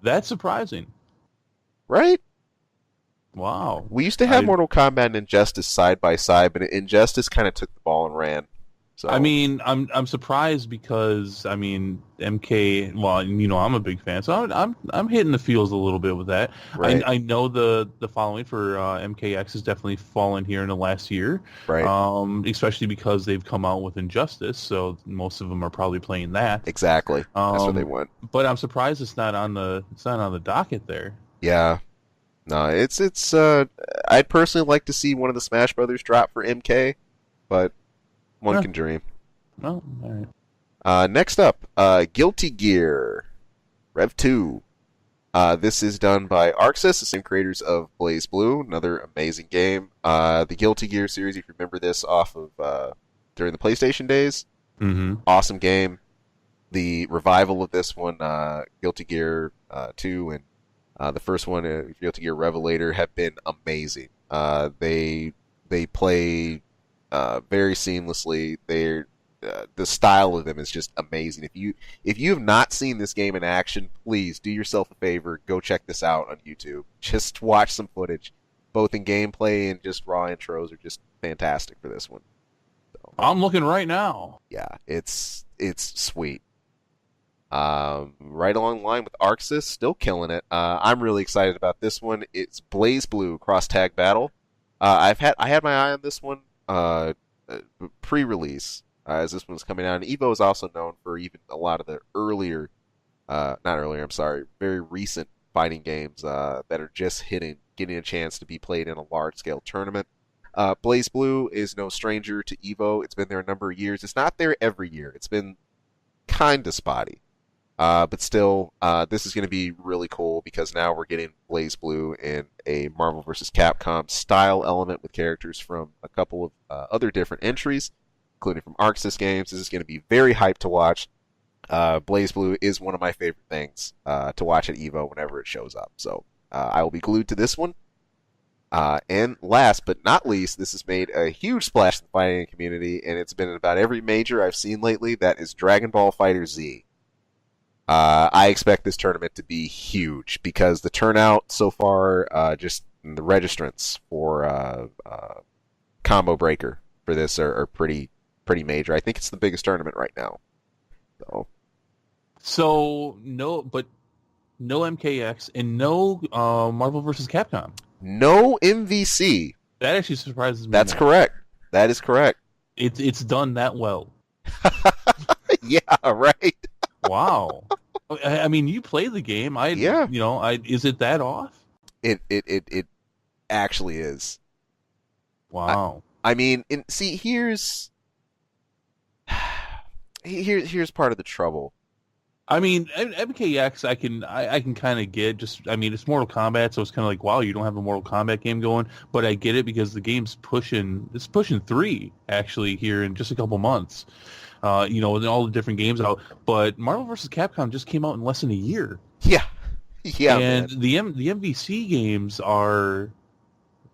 That's surprising. right? Wow. We used to have Mortal Kombat and Injustice side by side, but Injustice kind of took the ball and ran. So I mean, I'm surprised because I mean MK. Well, I'm a big fan, so I'm hitting the feels a little bit with that. right, I know the following for MKX has definitely fallen here in the last year, right, especially because they've come out with Injustice, so most of them are probably playing that. exactly. That's where they Um, went. but I'm surprised it's not on the docket there. Yeah, no, it's. I'd personally like to see one of the Smash Brothers drop for MK, but one Huh. can dream. Well, all right. Next up, Guilty Gear Rev 2. This is done by ArcSys, the same creators of Blaze Blue, another amazing game. The Guilty Gear series, if you remember this off of during the PlayStation days, Mm-hmm. awesome game. The revival of this one, Guilty Gear 2 and the first one, Guilty Gear Revelator, have been amazing. They play very seamlessly. The style of them is just amazing. If you have not seen this game in action, please do yourself a favor, go check this out on YouTube. Just watch some footage, both in gameplay and just raw intros are just fantastic for this one. So, I'm looking right now. yeah, it's sweet. Right along the line with ArcSys, still killing it. I'm really excited about this one. It's Blaze Blue Cross Tag Battle. I had my eye on this one pre-release as this one's coming out. And Evo is also known for even a lot of the earlier, not earlier, I'm sorry, very recent fighting games that are just getting a chance to be played in a large-scale tournament. Blaze Blue is no stranger to Evo. It's been there a number of years. It's not there every year. It's been kind of spotty. But still, this is going to be really cool because now we're getting Blaze Blue in a Marvel vs. Capcom style element with characters from a couple of other different entries, including from ArcSys games. This is going to be very hyped to watch. Blaze Blue is one of my favorite things to watch at EVO whenever it shows up. So I will be glued to this one. And last but not least, this has made a huge splash in the fighting community, and it's been in about every major I've seen lately. That is Dragon Ball FighterZ. I expect this tournament to be huge because the turnout so far, just the registrants for Combo Breaker for this are pretty major. I think it's the biggest tournament right now. So no MKX and no Marvel vs. Capcom. No MVC. That actually surprises me. That's more. correct. That is correct. It's done that well. Yeah, right. Wow. I mean, you play the game. Yeah. Is it that off? It actually is. Wow. I mean, see, here's part of the trouble. I mean, MKX, I can kind of get. Just, I mean, it's Mortal Kombat, so it's kind of like, wow, you don't have a Mortal Kombat game going. But I get it because the game's pushing 3 actually here in just a couple months. And all the different games out. But Marvel vs. Capcom just came out in less than a year. Yeah, yeah. And man. the MVC games are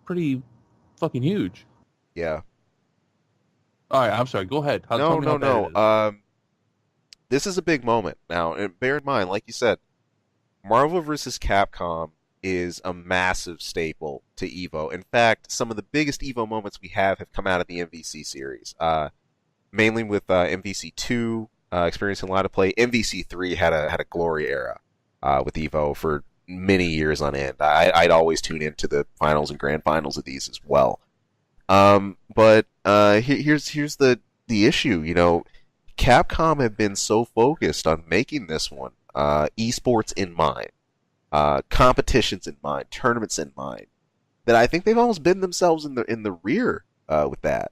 pretty fucking huge. Yeah. All right, I'm sorry. Go ahead. No. This is a big moment now, and bear in mind, like you said, Marvel vs. Capcom is a massive staple to Evo. In fact, some of the biggest Evo moments we have come out of the MVC series. Mainly with MVC 2 experiencing a lot of play. MVC 3 had a glory era with Evo for many years on end. I'd always tune into the finals and grand finals of these as well. But here's the issue. Capcom have been so focused on making this one esports in mind, competitions in mind, tournaments in mind, that I think they've almost been themselves in the rear with that.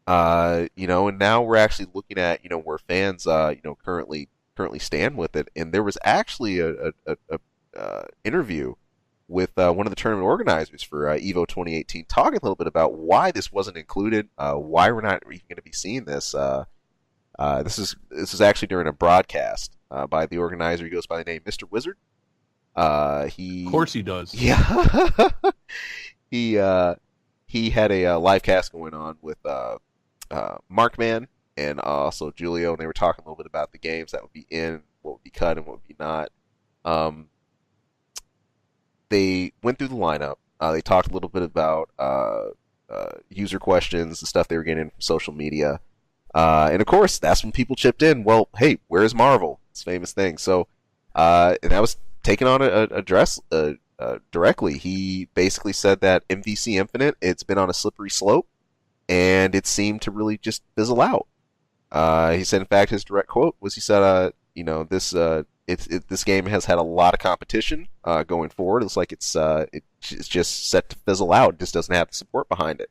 And now we're actually looking at where fans currently stand with it. And there was actually a interview with one of the tournament organizers for Evo 2018, talking a little bit about why this wasn't included, why we're not even going to be seeing this. This is actually during a broadcast by the organizer. He goes by the name Mr. Wizard. Of course he does. Yeah, he he had a live cast going on with Markman and also Julio, and they were talking a little bit about the games that would be in, what would be cut, and what would be not. They went through the lineup. They talked a little bit about user questions and stuff they were getting from social media. And of course, that's when people chipped in. Well, hey, where's Marvel? It's a famous thing. So, and that was taken on address directly. He basically said that MVC Infinite, it's been on a slippery slope, and it seemed to really just fizzle out. He said, in fact, his direct quote was, he said, this game has had a lot of competition going forward. It's like it's just set to fizzle out. It just doesn't have the support behind it.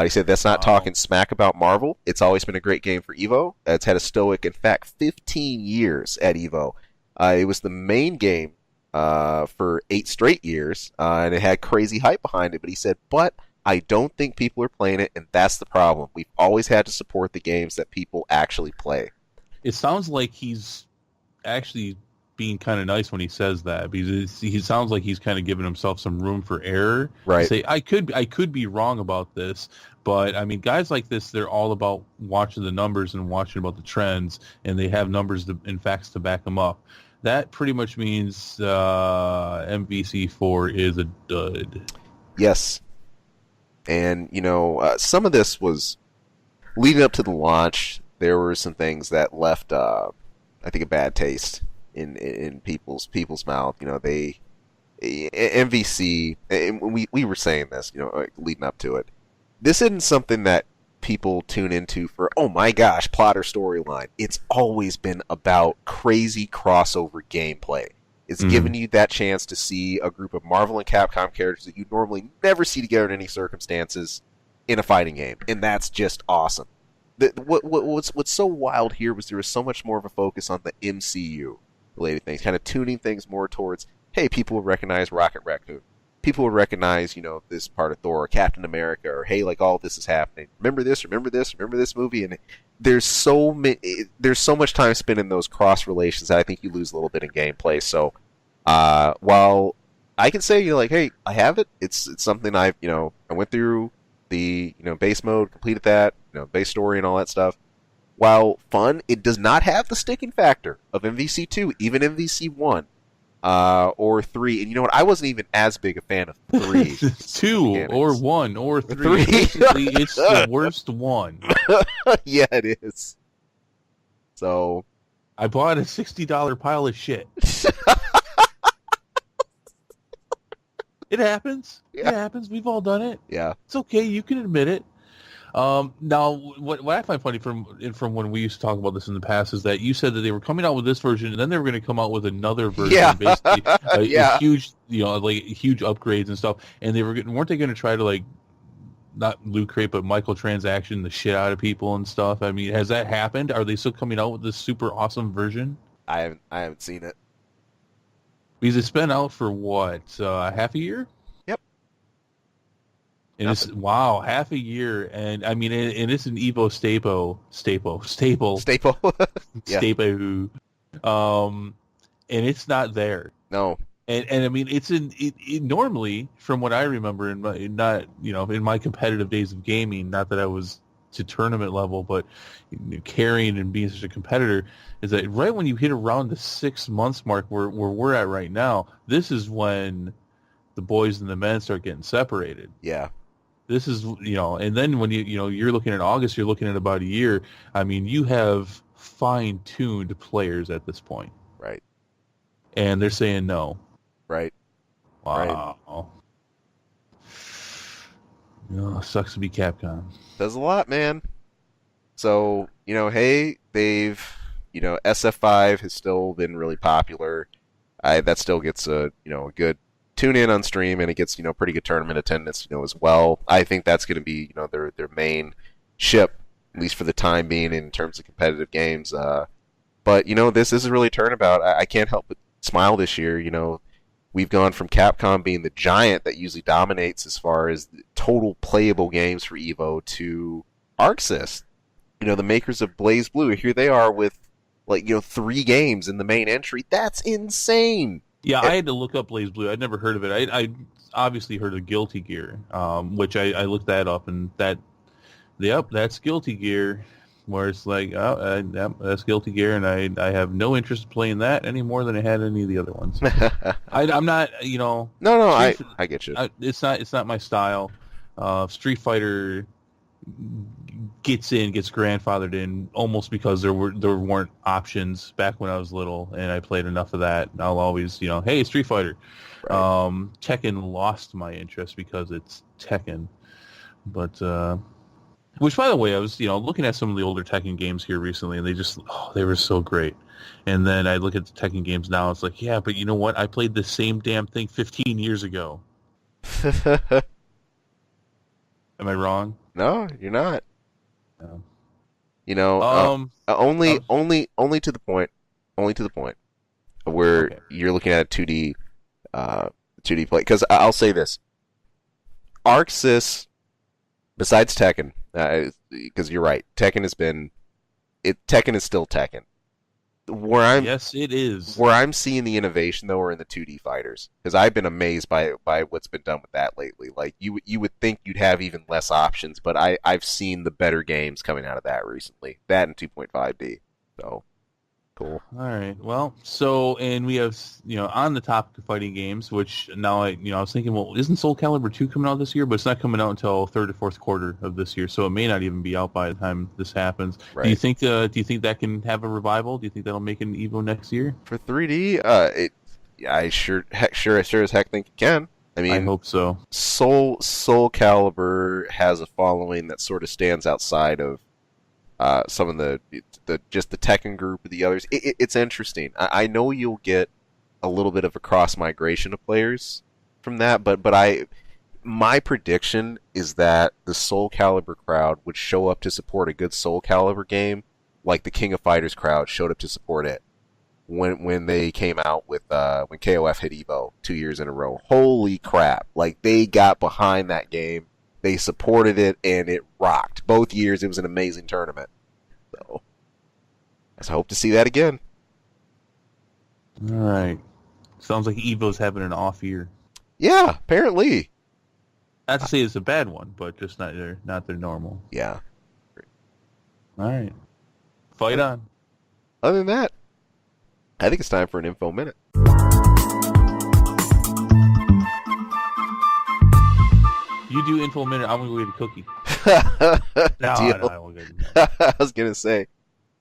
He said that's not talking smack about Marvel. It's always been a great game for Evo. It's had a stoic, in fact, 15 years at Evo. It was the main game for 8 straight years, and it had crazy hype behind it. But he said, but I don't think people are playing it, and that's the problem. We've always had to support the games that people actually play. It sounds like he's actually being kind of nice when he says that, because he sounds like he's kind of giving himself some room for error. Right. Say, I could be wrong about this, but I mean, guys like this, they're all about watching the numbers and watching about the trends, and they have numbers and facts to back them up. That pretty much means MVC4 is a dud. Yes. And, some of this was leading up to the launch. There were some things that left, I think, a bad taste in people's mouth. They MVC, and we were saying this, leading up to it. This isn't something that people tune into for, oh my gosh, plot or storyline. It's always been about crazy crossover gameplay. It's given you that chance to see a group of Marvel and Capcom characters that you normally never see together in any circumstances in a fighting game, and that's just awesome. What's so wild here was there was so much more of a focus on the MCU related things, kind of tuning things more towards, hey, people will recognize Rocket Raccoon. People will recognize, this part of Thor or Captain America, or hey, like all this is happening. Remember this, remember this, remember this movie, and there's so much time spent in those cross relations that I think you lose a little bit in gameplay. So, while I can say, hey, I have it. It's something I went through the base mode, completed that, base story and all that stuff. While fun, it does not have the sticking factor of MVC2, even MVC1. Or 3, and you know what? I wasn't even as big a fan of 3. 2 mechanics. Or 1 or 3. Basically, it's the worst one. Yeah, it is. So, I bought a $60 pile of shit. It happens. Yeah. It happens. We've all done it. Yeah, it's okay. You can admit it. Now, what I find funny from when we used to talk about this in the past is that you said that they were coming out with this version, and then they were going to come out with another version, basically, huge, huge upgrades and stuff. And weren't they going to try to not loot crate, but microtransaction the shit out of people and stuff? I mean, has that happened? Are they still coming out with this super awesome version? I haven't seen it. Because it's been out for what, half a year? Yep. And it's half a year, and I mean, and it's an Evo staple, and it's not there. No, and I mean, it normally, from what I remember, in my competitive days of gaming, not that I was to tournament level, but carrying and being such a competitor, is that right when you hit around the 6 months mark where we're at right now, this is when the boys and the men start getting separated. Yeah. This is, and then when you're looking at August, you're looking at about a year. I mean, you have fine-tuned players at this point. Right. And they're saying no. Right. Wow. Right. Sucks to be Capcom. Does a lot, man. So, hey, SF5 has still been really popular. That still gets a good tune in on stream, and it gets, pretty good tournament attendance, as well. I think that's going to be, their main ship, at least for the time being, in terms of competitive games. But, this is really a turnabout. I can't help but smile this year. We've gone from Capcom being the giant that usually dominates as far as total playable games for Evo to ArcSys, the makers of Blaze Blue. Here they are with, like, 3 games in the main entry. That's insane. Yeah, I had to look up Blaze Blue. I'd never heard of it. I obviously heard of Guilty Gear, which I looked that up, and that's Guilty Gear, where it's like, yep, that's Guilty Gear, and I have no interest in playing that any more than I had any of the other ones. I'm not, No, I get you. It's not my style. Street Fighter gets grandfathered in almost because there weren't options back when I was little, and I played enough of that. I'll always, hey, Street Fighter. Right. Tekken lost my interest because it's Tekken, but which, by the way, I was looking at some of the older Tekken games here recently, and they were so great. And then I look at the Tekken games now, it's like, yeah, but you know what? I played the same damn thing 15 years ago. Am I wrong? No, you're not. No. Only to the point. Only to the point where you're looking at a 2D play. Because I'll say this: ArcSys, besides Tekken, because you're right, Tekken is still Tekken. Yes, it is. Where I'm seeing the innovation, though, are in the 2D fighters, because I've been amazed by what's been done with that lately. Like, you would think you'd have even less options, but I've seen the better games coming out of that recently. That and 2.5D. So cool. All right. Well, and we have, on the topic of fighting games, which now I was thinking, well, isn't Soul Calibur 2 coming out this year? But it's not coming out until third or fourth quarter of this year, so it may not even be out by the time this happens. Right. Do you think that can have a revival? Do you think that'll make an Evo next year? For 3D, I sure as heck think it can. I mean, I hope so. Soul Calibur has a following that sort of stands outside of some of the Tekken group or the others. It's interesting. I know you'll get a little bit of a cross migration of players from that, but my prediction is that the Soul Calibur crowd would show up to support a good Soul Calibur game, like the King of Fighters crowd showed up to support it when they came out with when KOF hit Evo 2 years in a row. Holy crap! Like, they got behind that game. They supported it, and it rocked. Both years, it was an amazing tournament. So, I hope to see that again. All right. Sounds like Evo's having an off year. Yeah, apparently. Not to say it's a bad one, but just not their normal. Yeah. All right. Fight on. Other than that, I think it's time for an info minute. You do info minute, I'm going to go get a cookie. No, I won't get it. I was going to say,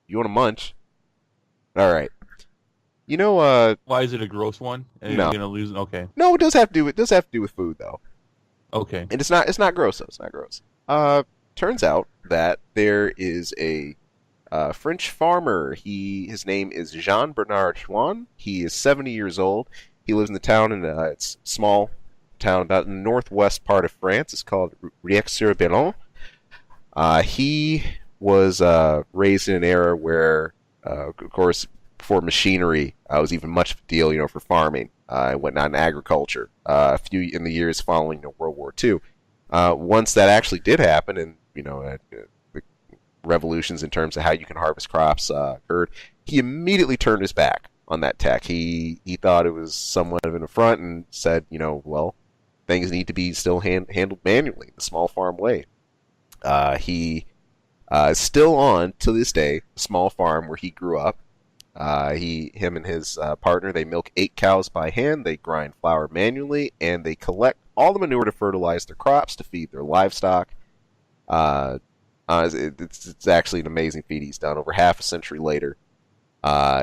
you want to munch? All right. Why is it a gross one? And no. You're going to lose? Okay. No, it does have to do with food, though. Okay. And it's not gross, though. It's not gross. Turns out that there is a French farmer. His name is Jean Bernard Chouin. He is 70 years old. He lives in the town, and it's small town about in the northwest part of France. It's called Rieux-sur-Bellon. He was raised in an era where, of course, before machinery was even much of a deal, for farming and whatnot, in agriculture. A few in the years following World War II. Once that actually did happen, and the revolutions in terms of how you can harvest crops occurred, he immediately turned his back on that tech. He thought it was somewhat of an affront and said, well, things need to be still handled manually, the small farm way. He is still on, to this day, a small farm where he grew up. Him and his partner, they milk 8 cows by hand, they grind flour manually, and they collect all the manure to fertilize their crops, to feed their livestock. It's actually an amazing feat he's done. Over half a century later,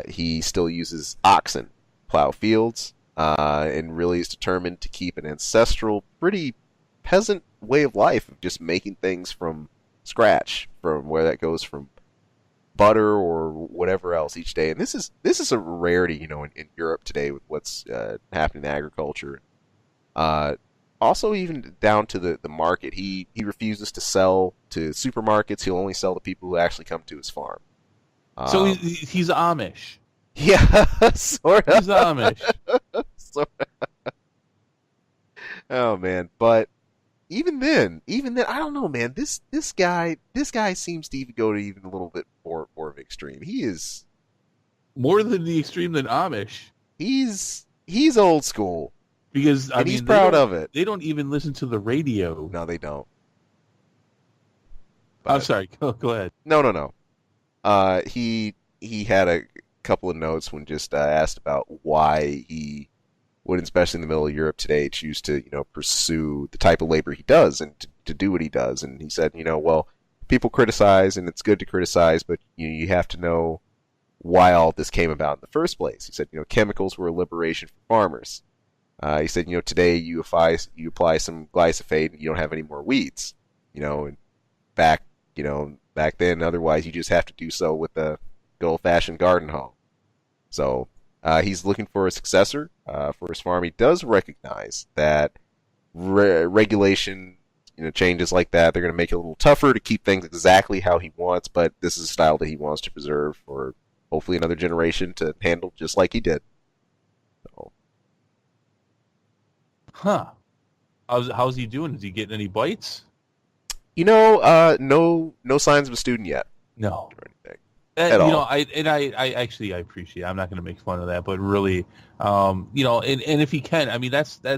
he still uses oxen to plow fields, and really is determined to keep an ancestral, pretty peasant way of life of just making things from scratch from where that goes from butter or whatever else each day. And this is a rarity, in Europe today with what's happening in agriculture. Uh, Also, even down to the market, he refuses to sell to supermarkets. He'll only sell to people who actually come to his farm. So Um, he's Amish. yeah, sort He's of. Amish. Sort Oh man, but even then, I don't know, man. This guy seems to even go to even a little bit more of extreme. More than the extreme than Amish. He's old school, Because I and he's mean proud of it. they don't even listen to the radio. No, they don't. I'm But sorry. Go ahead. no, no, no. He had a couple of notes when just asked about why he would, especially in the middle of Europe today, choose to pursue the type of labor he does and to do what he does. And he said, well, people criticize, and it's good to criticize, but you have to know why all this came about in the first place. He said, chemicals were a liberation for farmers. He said, today you apply some glyphosate and you don't have any more weeds. And back back then, otherwise you just have to do so with a good old fashioned garden hoe. So he's looking for a successor for his farm. He does recognize that regulation, changes like that, they're going to make it a little tougher to keep things exactly how he wants. But this is a style that he wants to preserve for hopefully another generation to handle just like he did. So, Huh. How's he doing? Is he getting any bites? no signs of a student yet No. or anything at all. I actually I appreciate. I'm not going to make fun of that, but really, and if he can, I mean, that's I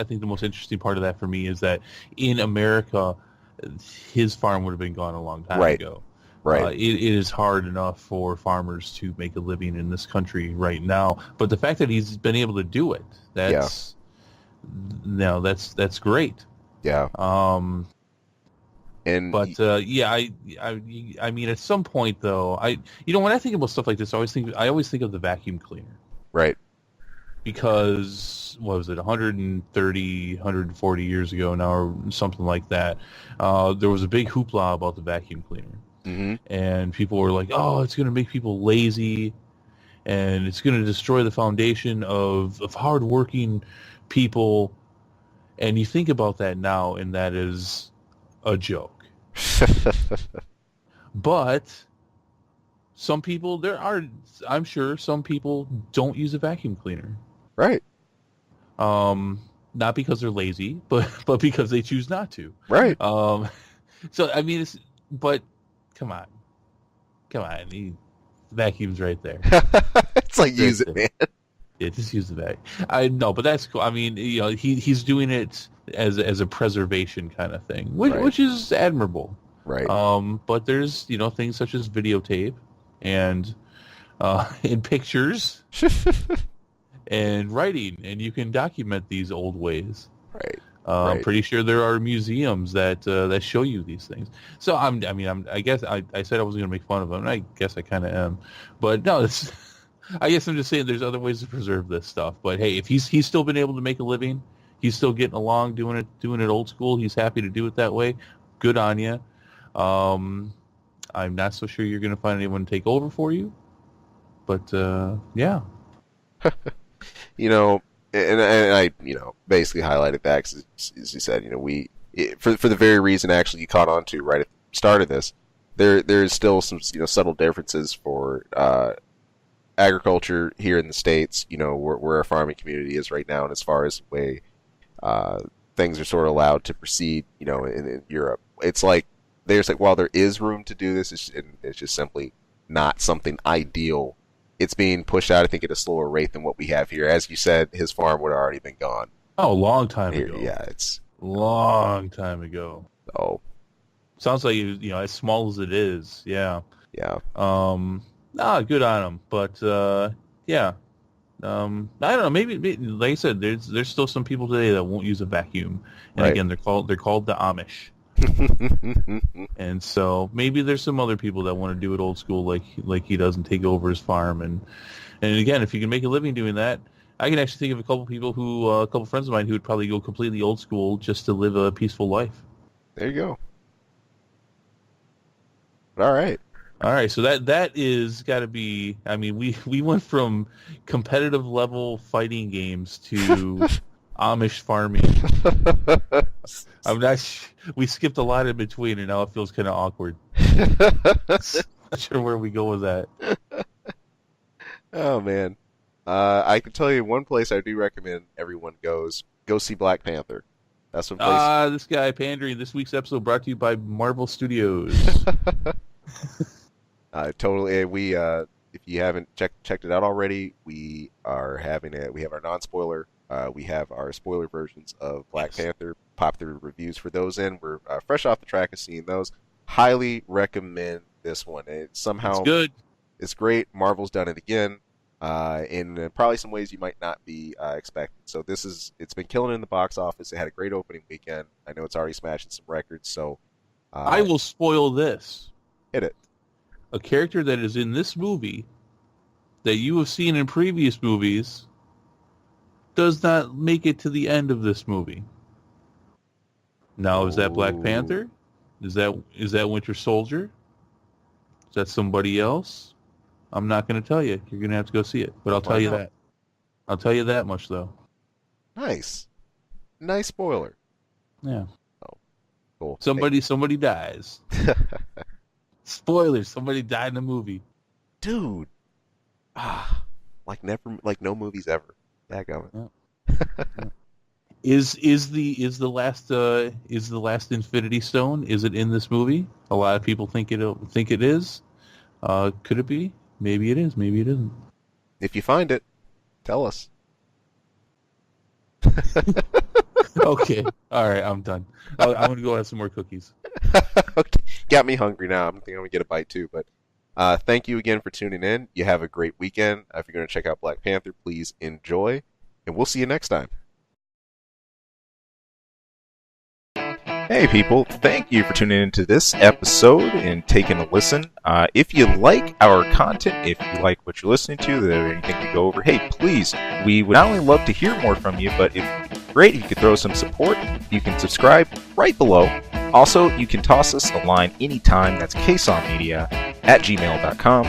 think the most interesting part of that for me is that in America, his farm would have been gone a long time Right, ago. right. It is hard enough for farmers to make a living in this country right now, but the fact that he's been able to do it, Yeah, that's great. yeah. And But I mean, at some point though, when I think about stuff like this, I always think of the vacuum cleaner right. because what was it, 130, 140 years ago now, or something like that. There was a big hoopla about the vacuum cleaner, Hmm. and people were like, "Oh, it's going to make people lazy, and it's going to destroy the foundation of hardworking people." And you think about that now, and that is a joke. But some people, I'm sure some people don't use a vacuum cleaner. Right, Not because they're lazy, but because they choose not to. right. So I mean, but come on, he vacuum's right there. It's like Right use it, there. man. Yeah, just use the bag. I know, but that's cool. I mean, he's doing it as a preservation kind of thing, Right, which is admirable. right. But there's things such as videotape and and pictures and writing, and you can document these old ways. Right, I'm right. pretty sure there are museums that show you these things. So I guess I said I was going to make fun of him, and I guess I kind of am. But no, it's. I guess I'm just saying there's other ways to preserve this stuff. But hey, if he's still been able to make a living, he's still getting along doing it old school. He's happy to do it that way. Good on you. I'm not so sure you're going to find anyone to take over for you. But yeah. And I basically highlighted that 'cause as you said, for the very reason actually you caught on to right at the start of this, there's still some subtle differences for agriculture here in the States, where our farming community is right now, and as far as the way things are sort of allowed to proceed, in Europe. It's like there's while there is room to do this, it's just simply not something ideal. It's being pushed out, I think, at a slower rate than what we have here. As you said, his farm would have already been gone. Oh, a long time Here, ago. yeah, it's Long time ago. oh Sounds like as small as it is. Yeah. yeah, Good on him. But yeah. I don't know. Maybe like I said, there's still some people today that won't use a vacuum, and right. again, they're called the Amish. And so maybe there's some other people that want to do it old school, like he does, and take over his farm. And again, if you can make a living doing that, I can actually think of a couple friends of mine who would probably go completely old school just to live a peaceful life. There you go. But all right. All right, so that is got to be. I mean, we went from competitive level fighting games to Amish farming. I'm not. We skipped a lot in between, and now it feels kind of awkward. Not sure where we go with that. Oh man. I can tell you one place I do recommend everyone goes. Go see Black Panther. That's one place. This guy pandering. This week's episode brought to you by Marvel Studios. Totally. If you haven't checked it out already, we are having it. We have our non-spoiler. We have our spoiler versions of Black Panther. Pop through reviews for those in. We're fresh off the track of seeing those. Highly recommend this one. It's good. It's great. Marvel's done it again. In probably some ways you might not be expecting. So it's been killing in the box office. It had a great opening weekend. I know it's already smashing some records. So I will spoil this. Hit it. A character that is in this movie that you have seen in previous movies does not make it to the end of this movie. Now, is that Black Panther? Is that Winter Soldier? Is that somebody else? I'm not going to tell you. You're going to have to go see it. But I'll tell you that. I'll tell you that much, though. Nice spoiler. Yeah. Oh, cool. Somebody dies. Spoilers. Somebody died in the movie. Dude. Like no movies ever. Daggone it. Yeah. Is the last Infinity Stone? Is it in this movie? A lot of people think it is. Could it be? Maybe it is. Maybe it isn't. If you find it, tell us. Okay. All right. I'm done. I'm gonna go have some more cookies. Okay. Got me hungry now. I'm thinking I'm gonna get a bite too. But thank you again for tuning in. You have a great weekend. If you're gonna check out Black Panther, please enjoy, and we'll see you next time. Hey people, thank you for tuning into this episode and taking a listen. If you like our content, if you like what you're listening to, there anything we go over, hey, please, we would not only love to hear more from you, but great if you could throw some support. You can subscribe right below. Also, you can toss us a line anytime. That's ksawmedia@gmail.com.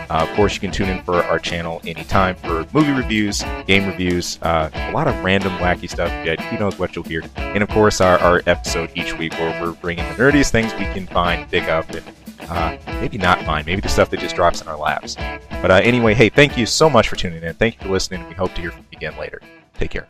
Of course, you can tune in for our channel anytime for movie reviews, game reviews, a lot of random wacky stuff. Who knows what you'll hear. And of course, our episode each week where we're bringing the nerdiest things we can find, pick up, and maybe not find. Maybe the stuff that just drops in our laps. But anyway, hey, thank you so much for tuning in. Thank you for listening. We hope to hear from you again later. Take care.